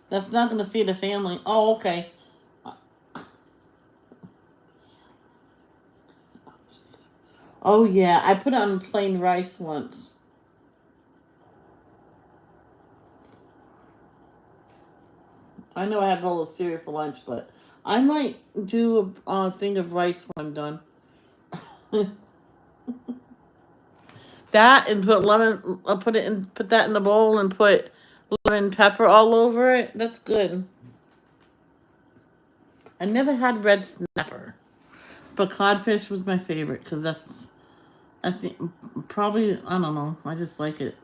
that's not going to feed a family. Oh, okay. Oh, yeah. I put it on plain rice once. I know I had a bowl of cereal for lunch, but I might do a thing of rice when I'm done. That and put lemon, put that in the bowl and put lemon pepper all over it. That's good. I never had red snapper, but codfish was my favorite because that's, I think, probably, I don't know. I just like it.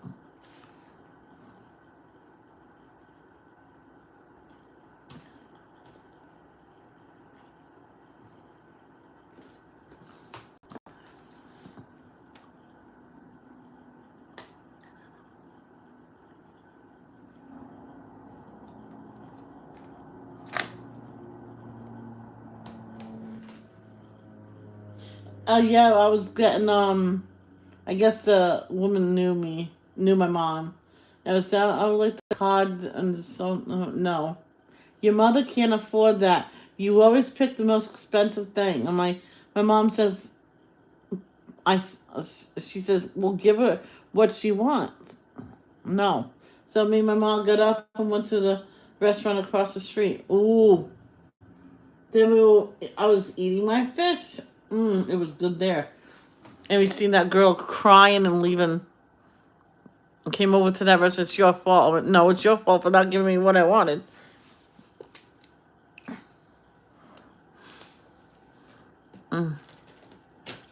Oh yeah, I was getting I guess the woman knew my mom. I would like the cod, and so no, your mother can't afford that. You always pick the most expensive thing. And my mom says, I she says, well, give her what she wants. No, so me and my mom got up and went to the restaurant across the street. Ooh, I was eating my fish. It was good there. And we seen that girl crying and leaving. Came over to that restaurant. It's your fault. I went, no, it's your fault for not giving me what I wanted.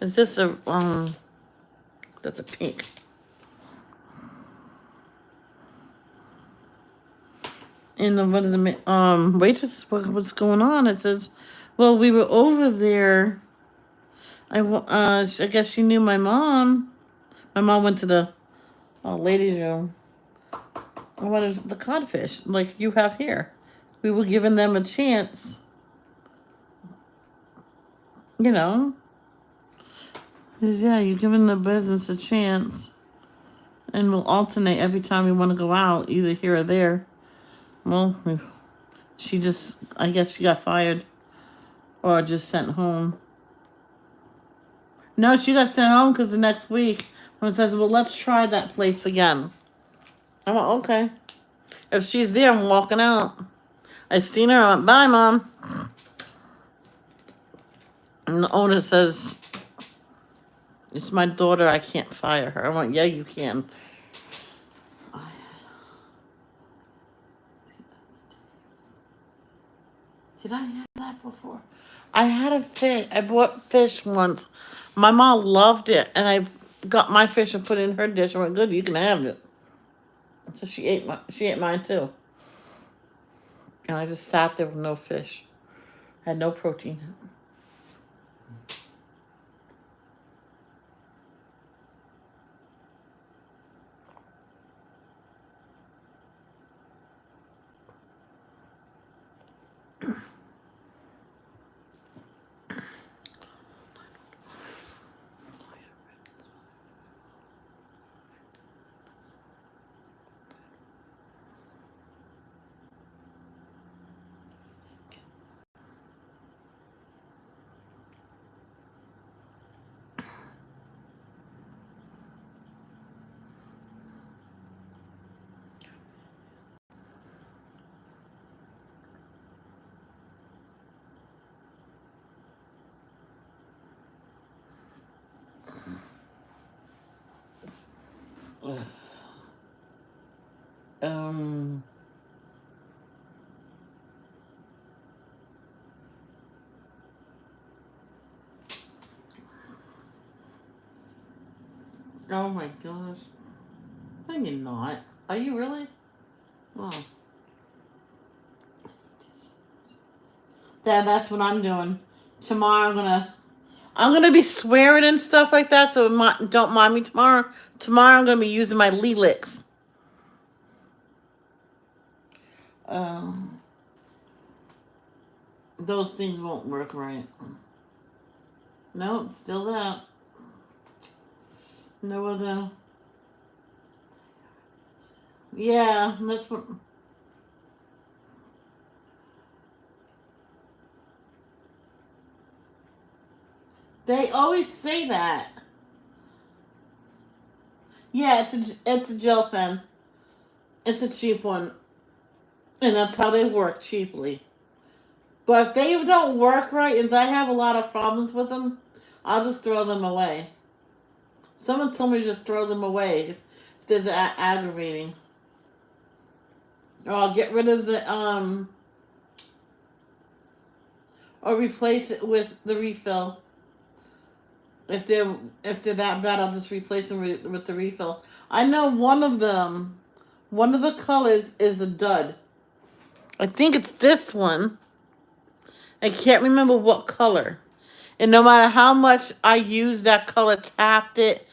Is this a That's a pink. And the what is the waitress? What's going on? It says, well, we were over there. I guess she knew my mom. My mom went to the ladies' room. What is the codfish like you have here? We were giving them a chance. You know, yeah, you're giving the business a chance, and we'll alternate every time we want to go out, either here or there. Well, I guess she got fired or just sent home. No, she got sent home because the next week, when it says, well, let's try that place again. I'm like, okay. If she's there, I'm walking out. I seen her. I went, bye, Mom. And the owner says, it's my daughter. I can't fire her. I went, yeah, you can. Did I have that before? I had a fish. I bought fish once. My mom loved it, and I got my fish and put it in her dish. I went, good, you can have it. So she ate mine too. And I just sat there with no fish. I had no protein. Um. Oh my gosh. No, you're not. Are you really? Oh. That's what I'm doing. Tomorrow I'm gonna be swearing and stuff like that. So don't mind me tomorrow. Tomorrow I'm gonna be using my Lelix. Um. Those things won't work right. No, still that. No other. Yeah, that's what. They always say that. Yeah, it's a gel pen. It's a cheap one, and that's how they work cheaply. But if they don't work right and I have a lot of problems with them, I'll just throw them away. Someone told me to just throw them away if they're that aggravating. Or I'll get rid of the or replace it with the refill. If they're that bad, I'll just replace them with the refill. I know one of them. One of the colors is a dud. I think it's this one. I can't remember what color. And no matter how much I used that color, tapped it,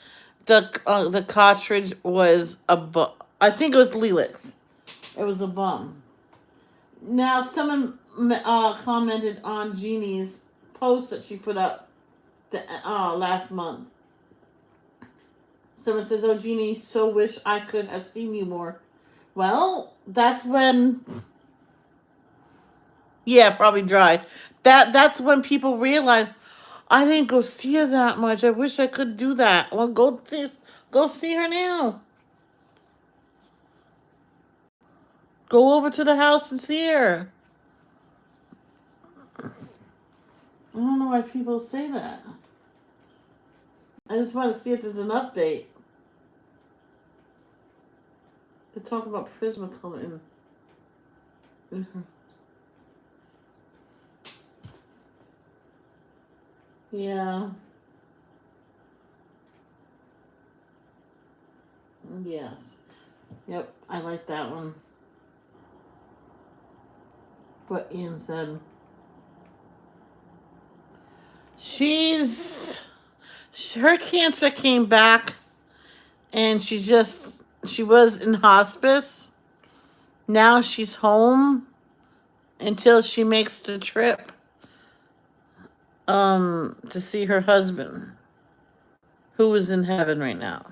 the cartridge was a bum. I think it was Lelix. It was a bum. Now someone commented on Jeannie's post that she put up last month. Someone says, "Oh, Jeannie, so wish I could have seen you more." Well, that's when. Yeah, probably dry. That's when people realize I didn't go see her that much. I wish I could do that. Well, go see her now. Go over to the house and see her. I don't know why people say that. I just want to see if there's an update. They talk about Prismacolor in her. Yeah. Yes. Yep. I like that one. What Ian said. Her cancer came back, and she was in hospice. Now she's home until she makes the trip to see her husband, who is in heaven right now.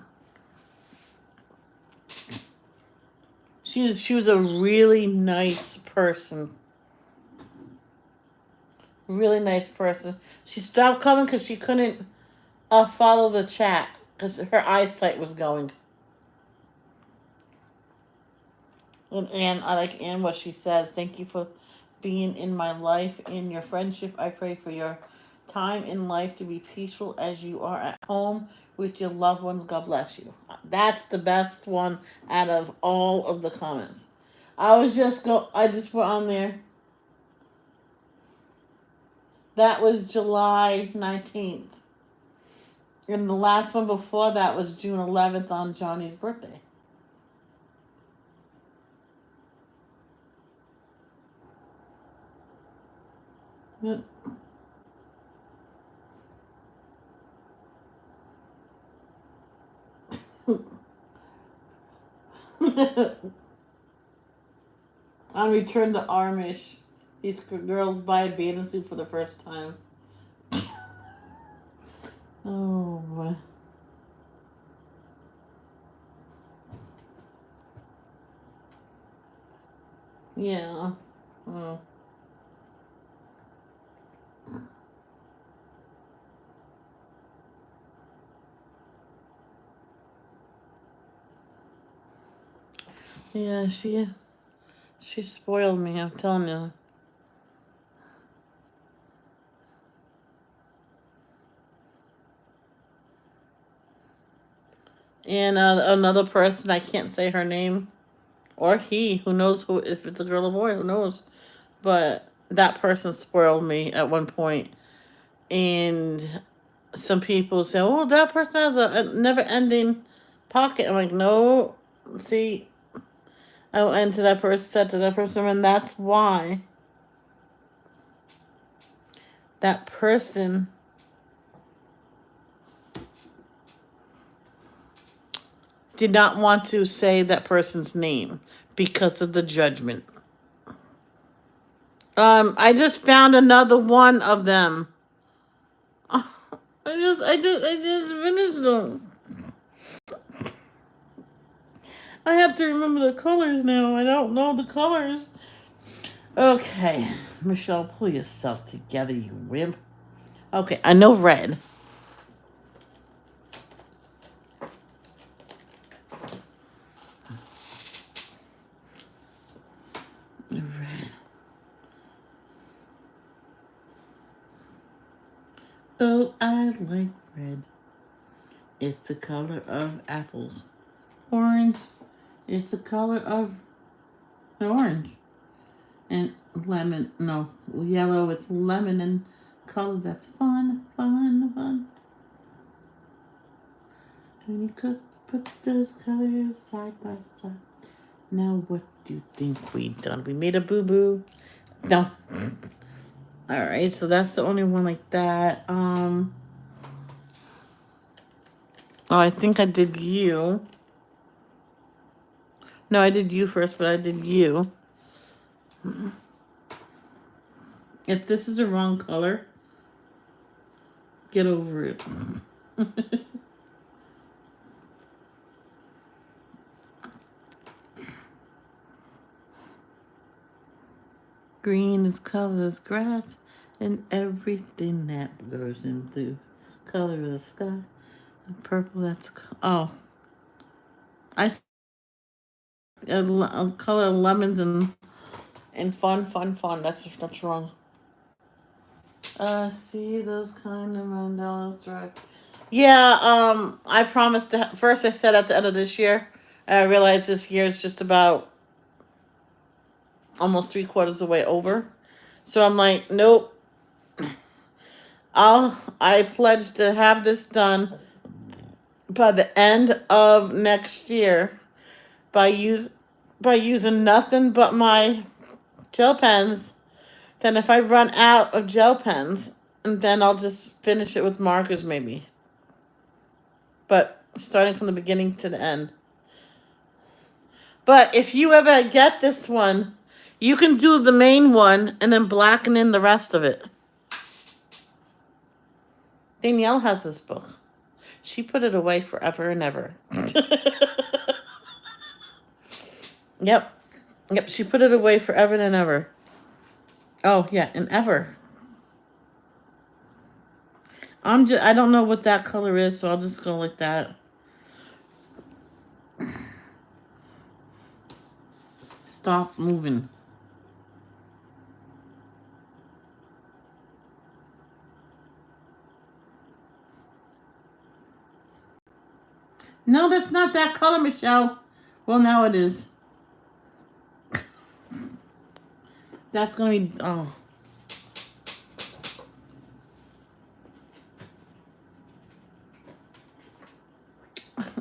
She was a really nice person. Really nice person. She stopped coming because she couldn't follow the chat because her eyesight was going. And Anne, I like Anne what she says. Thank you for being in my life, in your friendship. I pray for your time in life to be peaceful as you are at home with your loved ones. God bless you. That's the best one out of all of the comments. I just put on there. That was July 19th. And the last one before that was June 11th on Johnny's birthday. Yep. On return to Amish, these girls buy a bathing suit for the first time. Oh boy. Yeah. Oh. Yeah, she spoiled me, I'm telling you. And another person, I can't say her name, or he, who knows who, if it's a girl or boy, who knows. But that person spoiled me at one point. And some people say, "Oh, that person has a never-ending pocket." I'm like, no. See, I went to that person, said to that person, and that's why that person did not want to say that person's name because of the judgment I just found another one of them. I just finished them. I have to remember the colors now. I don't know the colors. Okay, Michelle, pull yourself together, you wimp. Okay, I know red. Red. Oh, I like red. It's the color of apples. Orange. It's the color of an orange. And lemon. No, yellow. It's lemon and color. That's fun, fun, fun. When you cook, put those colors side by side. Now, what do you think we done? We made a boo boo. No. All right, so that's the only one like that. Oh, I think I did you. No, I did you first, but I did you. If this is the wrong color, get over it. Green is color as grass and everything that goes in blue. Color of the sky. And purple, that's oh. I a color of lemons and fun, fun, fun. That's wrong. See those kind of mandalas, right? Yeah, I promised to. First, I said at the end of this year. I realized this year is just about almost 3/4 of the way over. So I'm like, nope. I pledge to have this done by the end of next year by using nothing but my gel pens. Then if I run out of gel pens, and then I'll just finish it with markers maybe. But starting from the beginning to the end. But if you ever get this one, you can do the main one and then blacken in the rest of it. Danielle has this book. She put it away forever and ever. Yep. Yep, she put it away forever and ever. Oh, yeah, and ever. I don't know what that color is, so I'll just go like that. Stop moving. No, that's not that color, Michelle. Well, now it is. That's gonna be oh.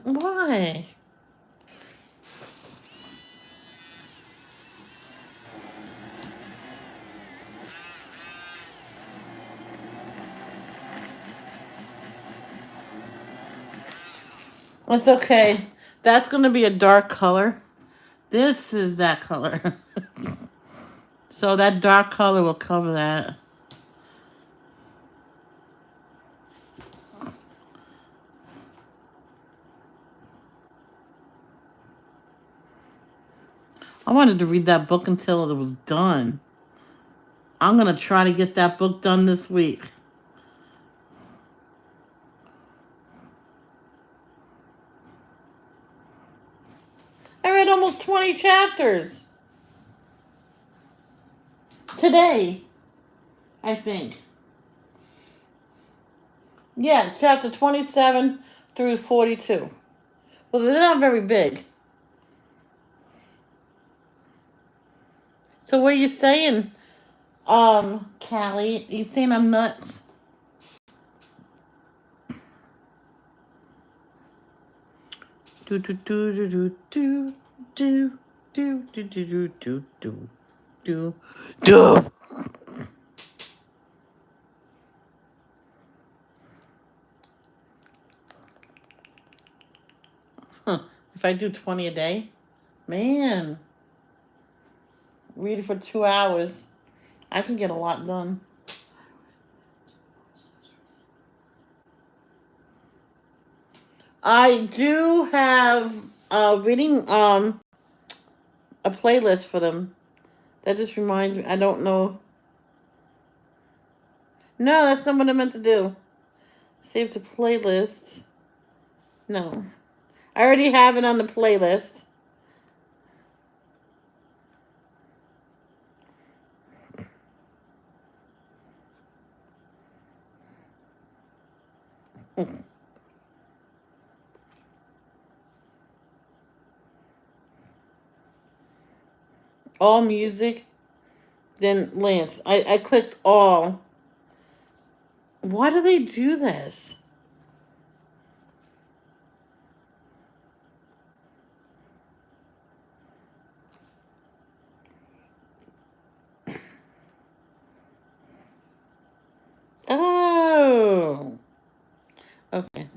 Why? It's okay. That's gonna be a dark color. This is that color. So that dark color will cover that. I wanted to read that book until it was done. I'm gonna try to get that book done this week. I read almost 20 chapters today, I think. Yeah, chapter 27 through 42. Well, they're not very big. So what are you saying, Callie? You saying I'm nuts? Do do do do do do do do do do do do do do. Huh. If I do 20 a day, man, read it for 2 hours. I can get a lot done. I do have reading a playlist for them. That just reminds me. I don't know. No, that's not what I meant to do. Save the playlist. No. I already have it on the playlist. All music. Then Lance. I clicked all. Why do they do this? Oh. Okay.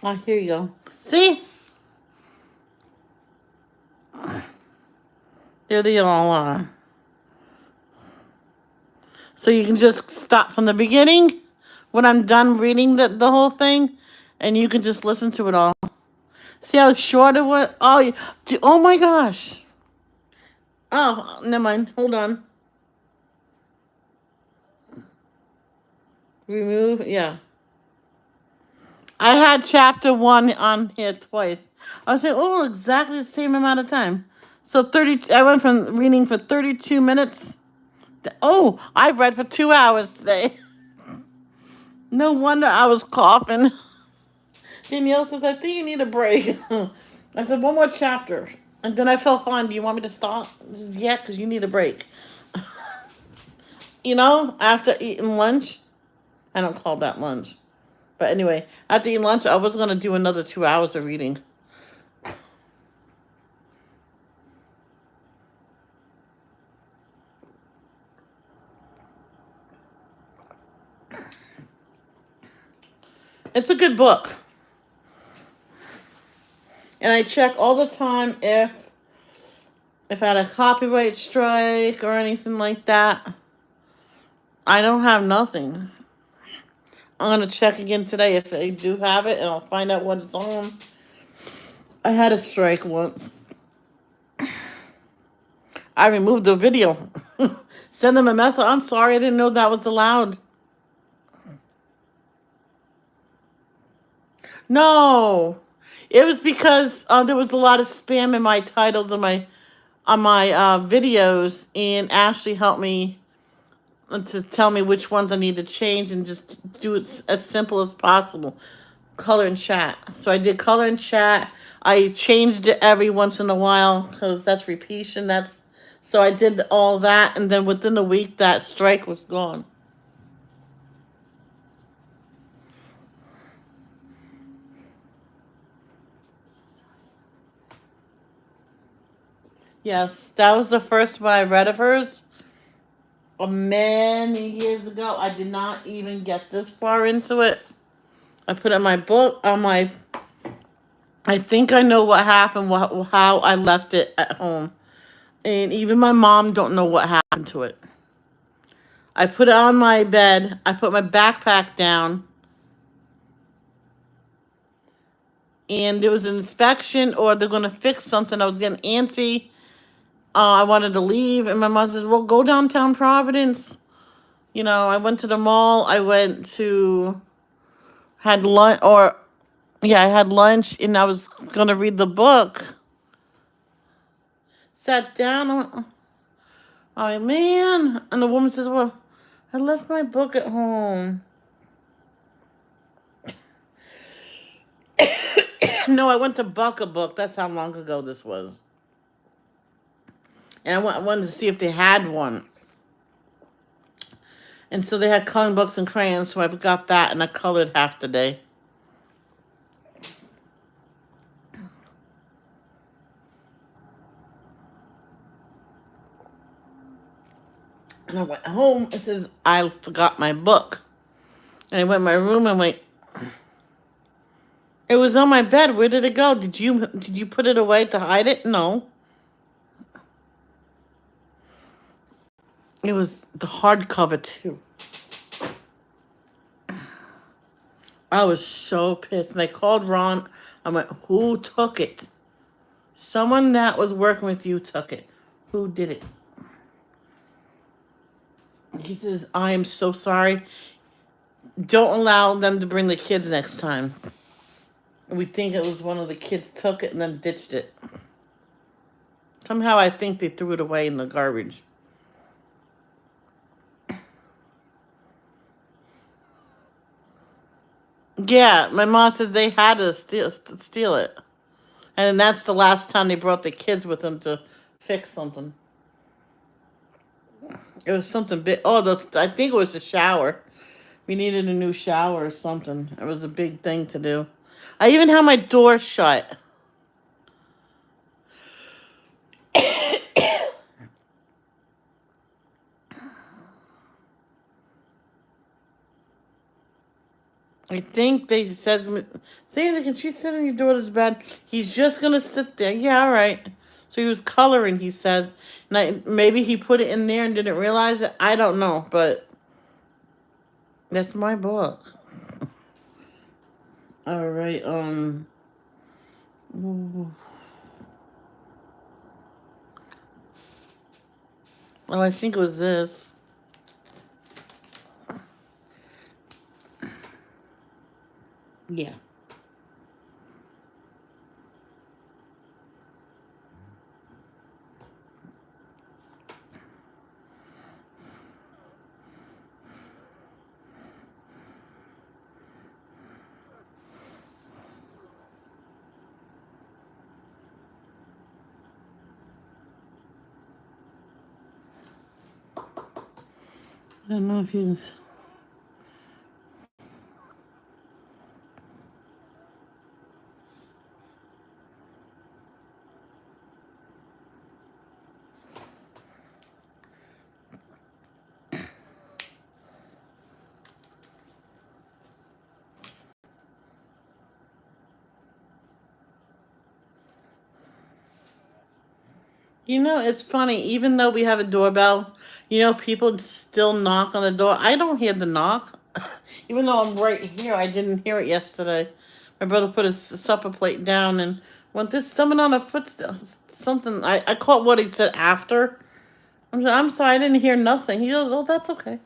Oh, here you go. See? There they all are. So you can just stop from the beginning when I'm done reading the whole thing, and you can just listen to it all. See how short it was? Oh, oh my gosh. Oh, never mind. Hold on. Remove. Yeah. I had chapter 1 on here twice. I was saying, oh, exactly the same amount of time. So 30. I went from reading for 32 minutes. Oh, I read for 2 hours today. No wonder I was coughing. Danielle says, I think you need a break. I said, one more chapter. And then I felt fine. Do you want me to stop? Said, yeah, because you need a break. You know, after eating lunch. I don't call that lunch. But anyway, after eating lunch, I was going to do another 2 hours of reading. It's a good book. And I check all the time if I had a copyright strike or anything like that. I don't have nothing. I'm going to check again today if they do have it, and I'll find out what it's on. I had a strike once. I removed the video. Send them a message. I'm sorry, I didn't know that was allowed. No. It was because there was a lot of spam in my titles on my videos, and Ashley helped me to tell me which ones I need to change and just do it as simple as possible. Color and chat. So I did color and chat. I changed it every once in a while because that's repetition. So I did all that, and then within a week that strike was gone. Yes, that was the first one I read of hers. Many years ago. I did not even get this far into it. I put in my book on my. I think I know what happened. How I left it at home, and even my mom don't know what happened to it. I put it on my bed. I put my backpack down, and there was an inspection, or they're gonna fix something. I was getting antsy. I wanted to leave, and my mom says, "Well, go downtown Providence." You know, I went to the mall. I went to had lunch, or yeah, I had lunch, and I was gonna read the book. Sat down. Oh man! And the woman says, "Well, I left my book at home." No, I went to Buck a Book. That's how long ago this was. And I wanted to see if they had one. And so they had coloring books and crayons, so I got that, and I colored half the day. And I went home. It says, I forgot my book. And I went in my room and went, It was on my bed. Where did it go? Did you put it away to hide it? No. It was the hardcover too. I was so pissed. And I called Ron. I went, who took it? Someone that was working with you took it. Who did it? He says, I am so sorry. Don't allow them to bring the kids next time. We think it was one of the kids took it and then ditched it. Somehow I think they threw it away in the garbage. Yeah, my mom says they had to steal it. And that's the last time they brought the kids with them to fix something. It was something big. Oh, I think it was a shower. We needed a new shower or something. It was a big thing to do. I even had my door shut. I think they says, Sandra, can she sit in your daughter's bed? He's just gonna sit there. Yeah, all right. So he was coloring, he says. And maybe he put it in there and didn't realize it. I don't know, but that's my book. All right. Ooh. Oh, I think it was this. Yeah. I don't know if he was. You know, it's funny. Even though we have a doorbell, people still knock on the door. I don't hear the knock. Even though I'm right here, I didn't hear it yesterday. My brother put his supper plate down and went, there's someone on a footstep. Something. I caught what he said after. I'm sorry, I didn't hear nothing. He goes, oh, that's okay.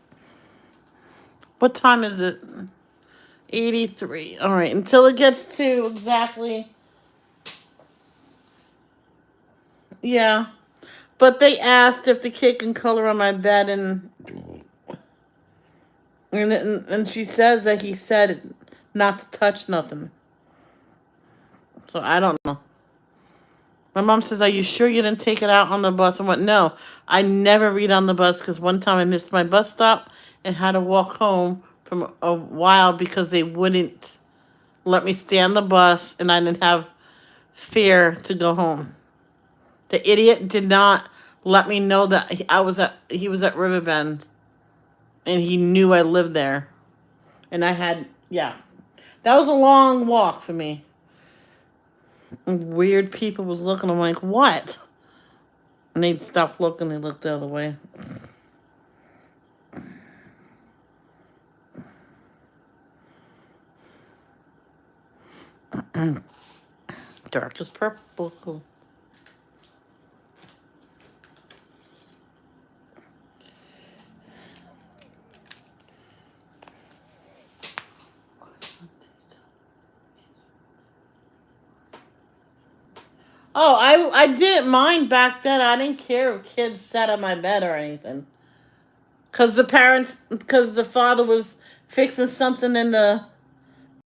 What time is it? 83. All right, until it gets to exactly. Yeah. But they asked if the kid can color on my bed, and she says that he said not to touch nothing. So I don't know. My mom says, are you sure you didn't take it out on the bus? I went, no, I never read on the bus because one time I missed my bus stop and had to walk home from a while because they wouldn't let me stay on the bus and I didn't have fare to go home. The idiot did not let me know that he was at Riverbend and he knew I lived there. And yeah, that was a long walk for me. And weird people was looking. I'm like, what? And they'd stop looking. They looked the other way. Darkest purple. Oh, I didn't mind back then. I didn't care if kids sat on my bed or anything. Because the father was fixing something in the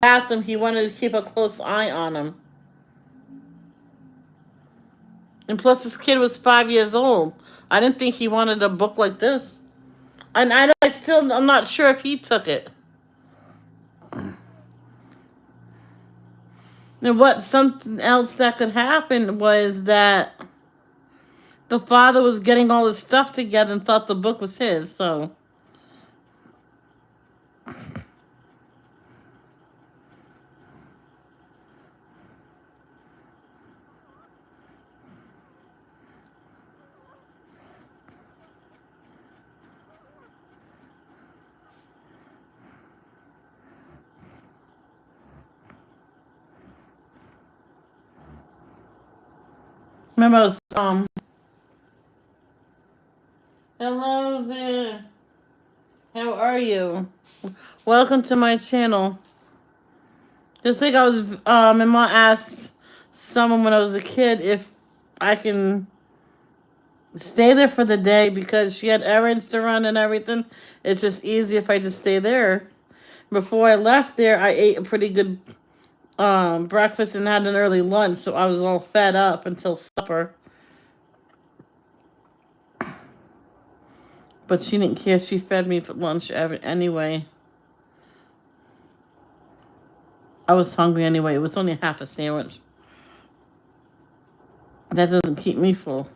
bathroom. He wanted to keep a close eye on him. And plus, this kid was 5 years old. I didn't think he wanted a book like this. And I'm not sure if he took it. And something else that could happen was that the father was getting all his stuff together and thought the book was his, so. Remember, I was, hello there. How are you? Welcome to my channel. Just like I was, my mom asked someone when I was a kid if I can stay there for the day because she had errands to run and everything. It's just easy if I just stay there. Before I left there, I ate a pretty good breakfast and had an early lunch, so I was all fed up until supper. But she didn't care. She fed me for lunch anyway. I was hungry anyway. It was only half a sandwich. That doesn't keep me full.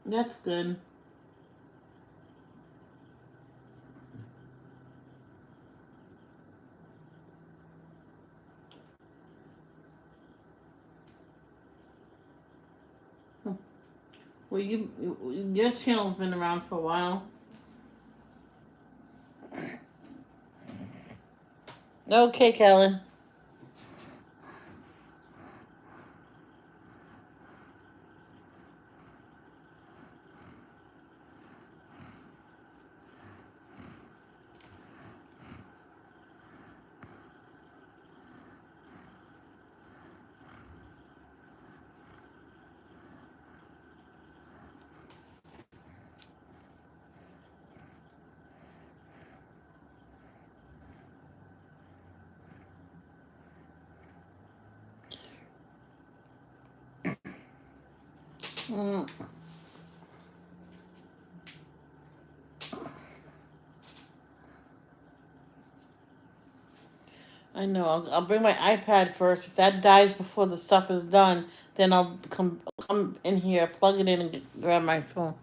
That's good. Well, your channel's been around for a while. Okay, Kelly. Mm. I know. I'll bring my iPad first. If that dies before the supper's done, then I'll come in here, plug it in, and grab my phone.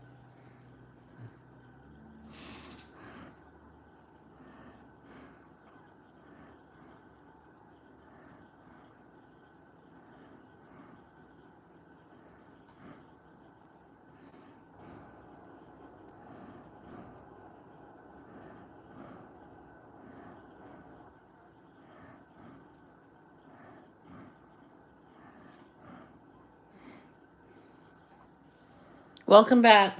Welcome back.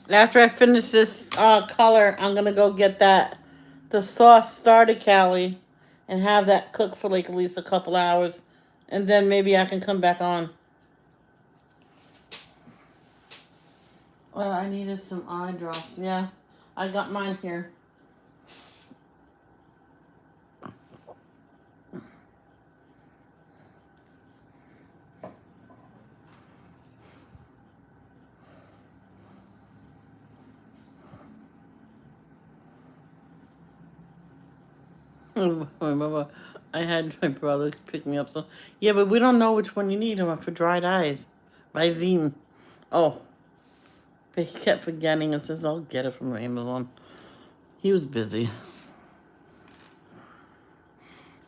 After I finish this color, I'm gonna go get the sauce started, Callie, and have that cook for like at least a couple hours, and then maybe I can come back on. Well, I needed some eye drops. Yeah, I got mine here. Remember, I had my brother pick me up some. Yeah, but we don't know which one you need them for dried eyes. Visine. Oh, but he kept forgetting and says, I'll get it from Amazon. He was busy.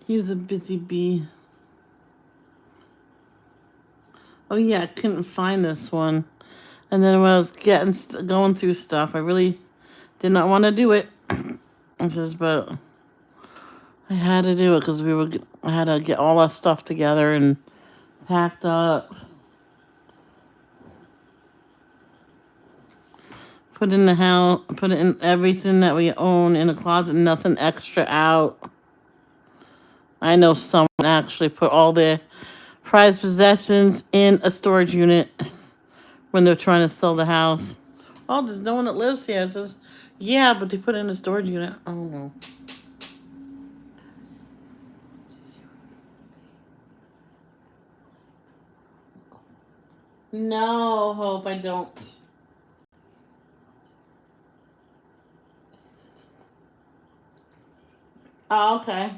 He was a busy bee. Oh yeah, I couldn't find this one. And then when I was going through stuff, I really did not want to do it. I says, but I had to do it because I had to get all our stuff together and packed up. Put in the house, put it in everything that we own in a closet, nothing extra out. I know someone actually put all their prized possessions in a storage unit when they're trying to sell the house. Oh, there's no one that lives here. It says, yeah, but they put it in a storage unit. Oh no. No, Hope, I don't. Oh, okay.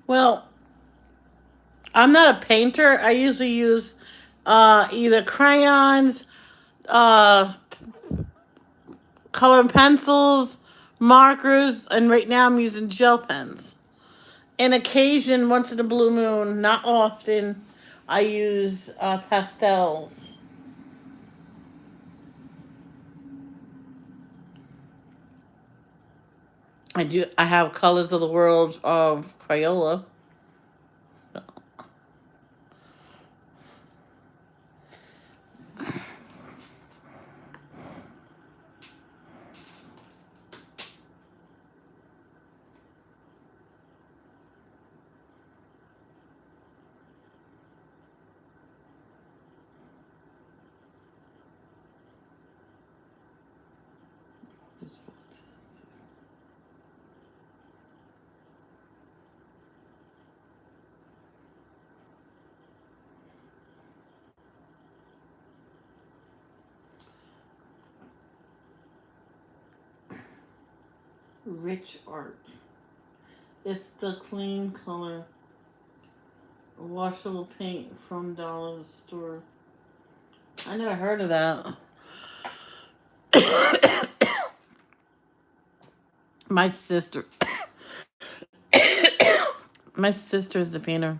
Well, I'm not a painter. I usually use either crayons, uh, colored pencils, markers, and right now I'm using gel pens. In occasion, once in a blue moon, not often, I use pastels. I do. I have Colors of the World of Crayola. Rich Art. It's the clean color washable paint from Dollar Store. I never heard of that. My sister. My sister's the painter.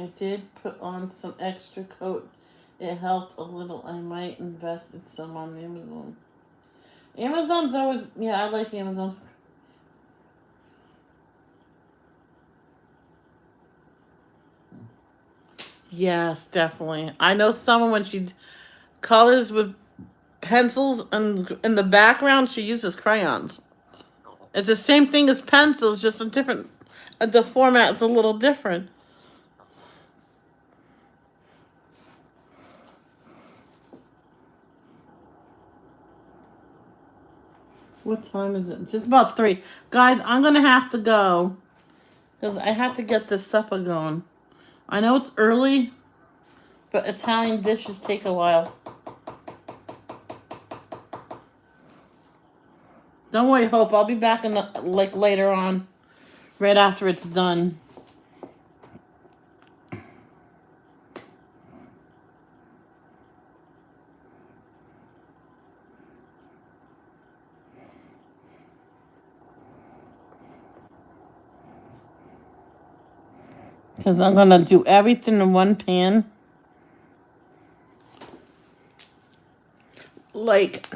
I did put on some extra coat. It helped a little. I might invest in some on Amazon. Amazon's always, yeah, I like Amazon. Yes, definitely. I know someone when she colors with pencils and in the background, she uses crayons. It's the same thing as pencils, just a different. The format's a little different. What time is it? Just about 3. Guys, I'm gonna have to go because I have to get this supper going. I know it's early, but Italian dishes take a while. Don't worry, Hope. I'll be back in the, like later on, right after it's done. Because I'm gonna do everything in one pan. Like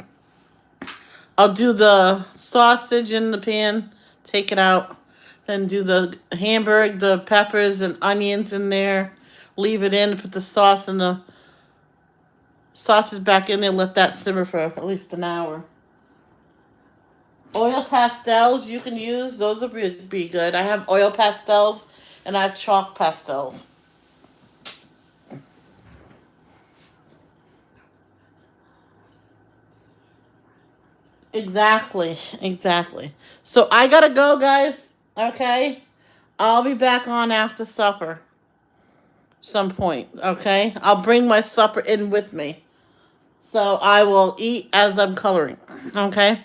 I'll do the sausage in the pan, take it out, then do the hamburger, the peppers and onions in there, leave it in, put the sauce and the sausage back in there, let that simmer for at least an hour. Oil pastels you can use, those will be good. I have oil pastels and I have chalk pastels. Exactly. Exactly. So I gotta go, guys. Okay? I'll be back on after supper some point. Okay? I'll bring my supper in with me. So I will eat as I'm coloring. Okay?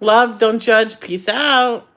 Love, don't judge. Peace out.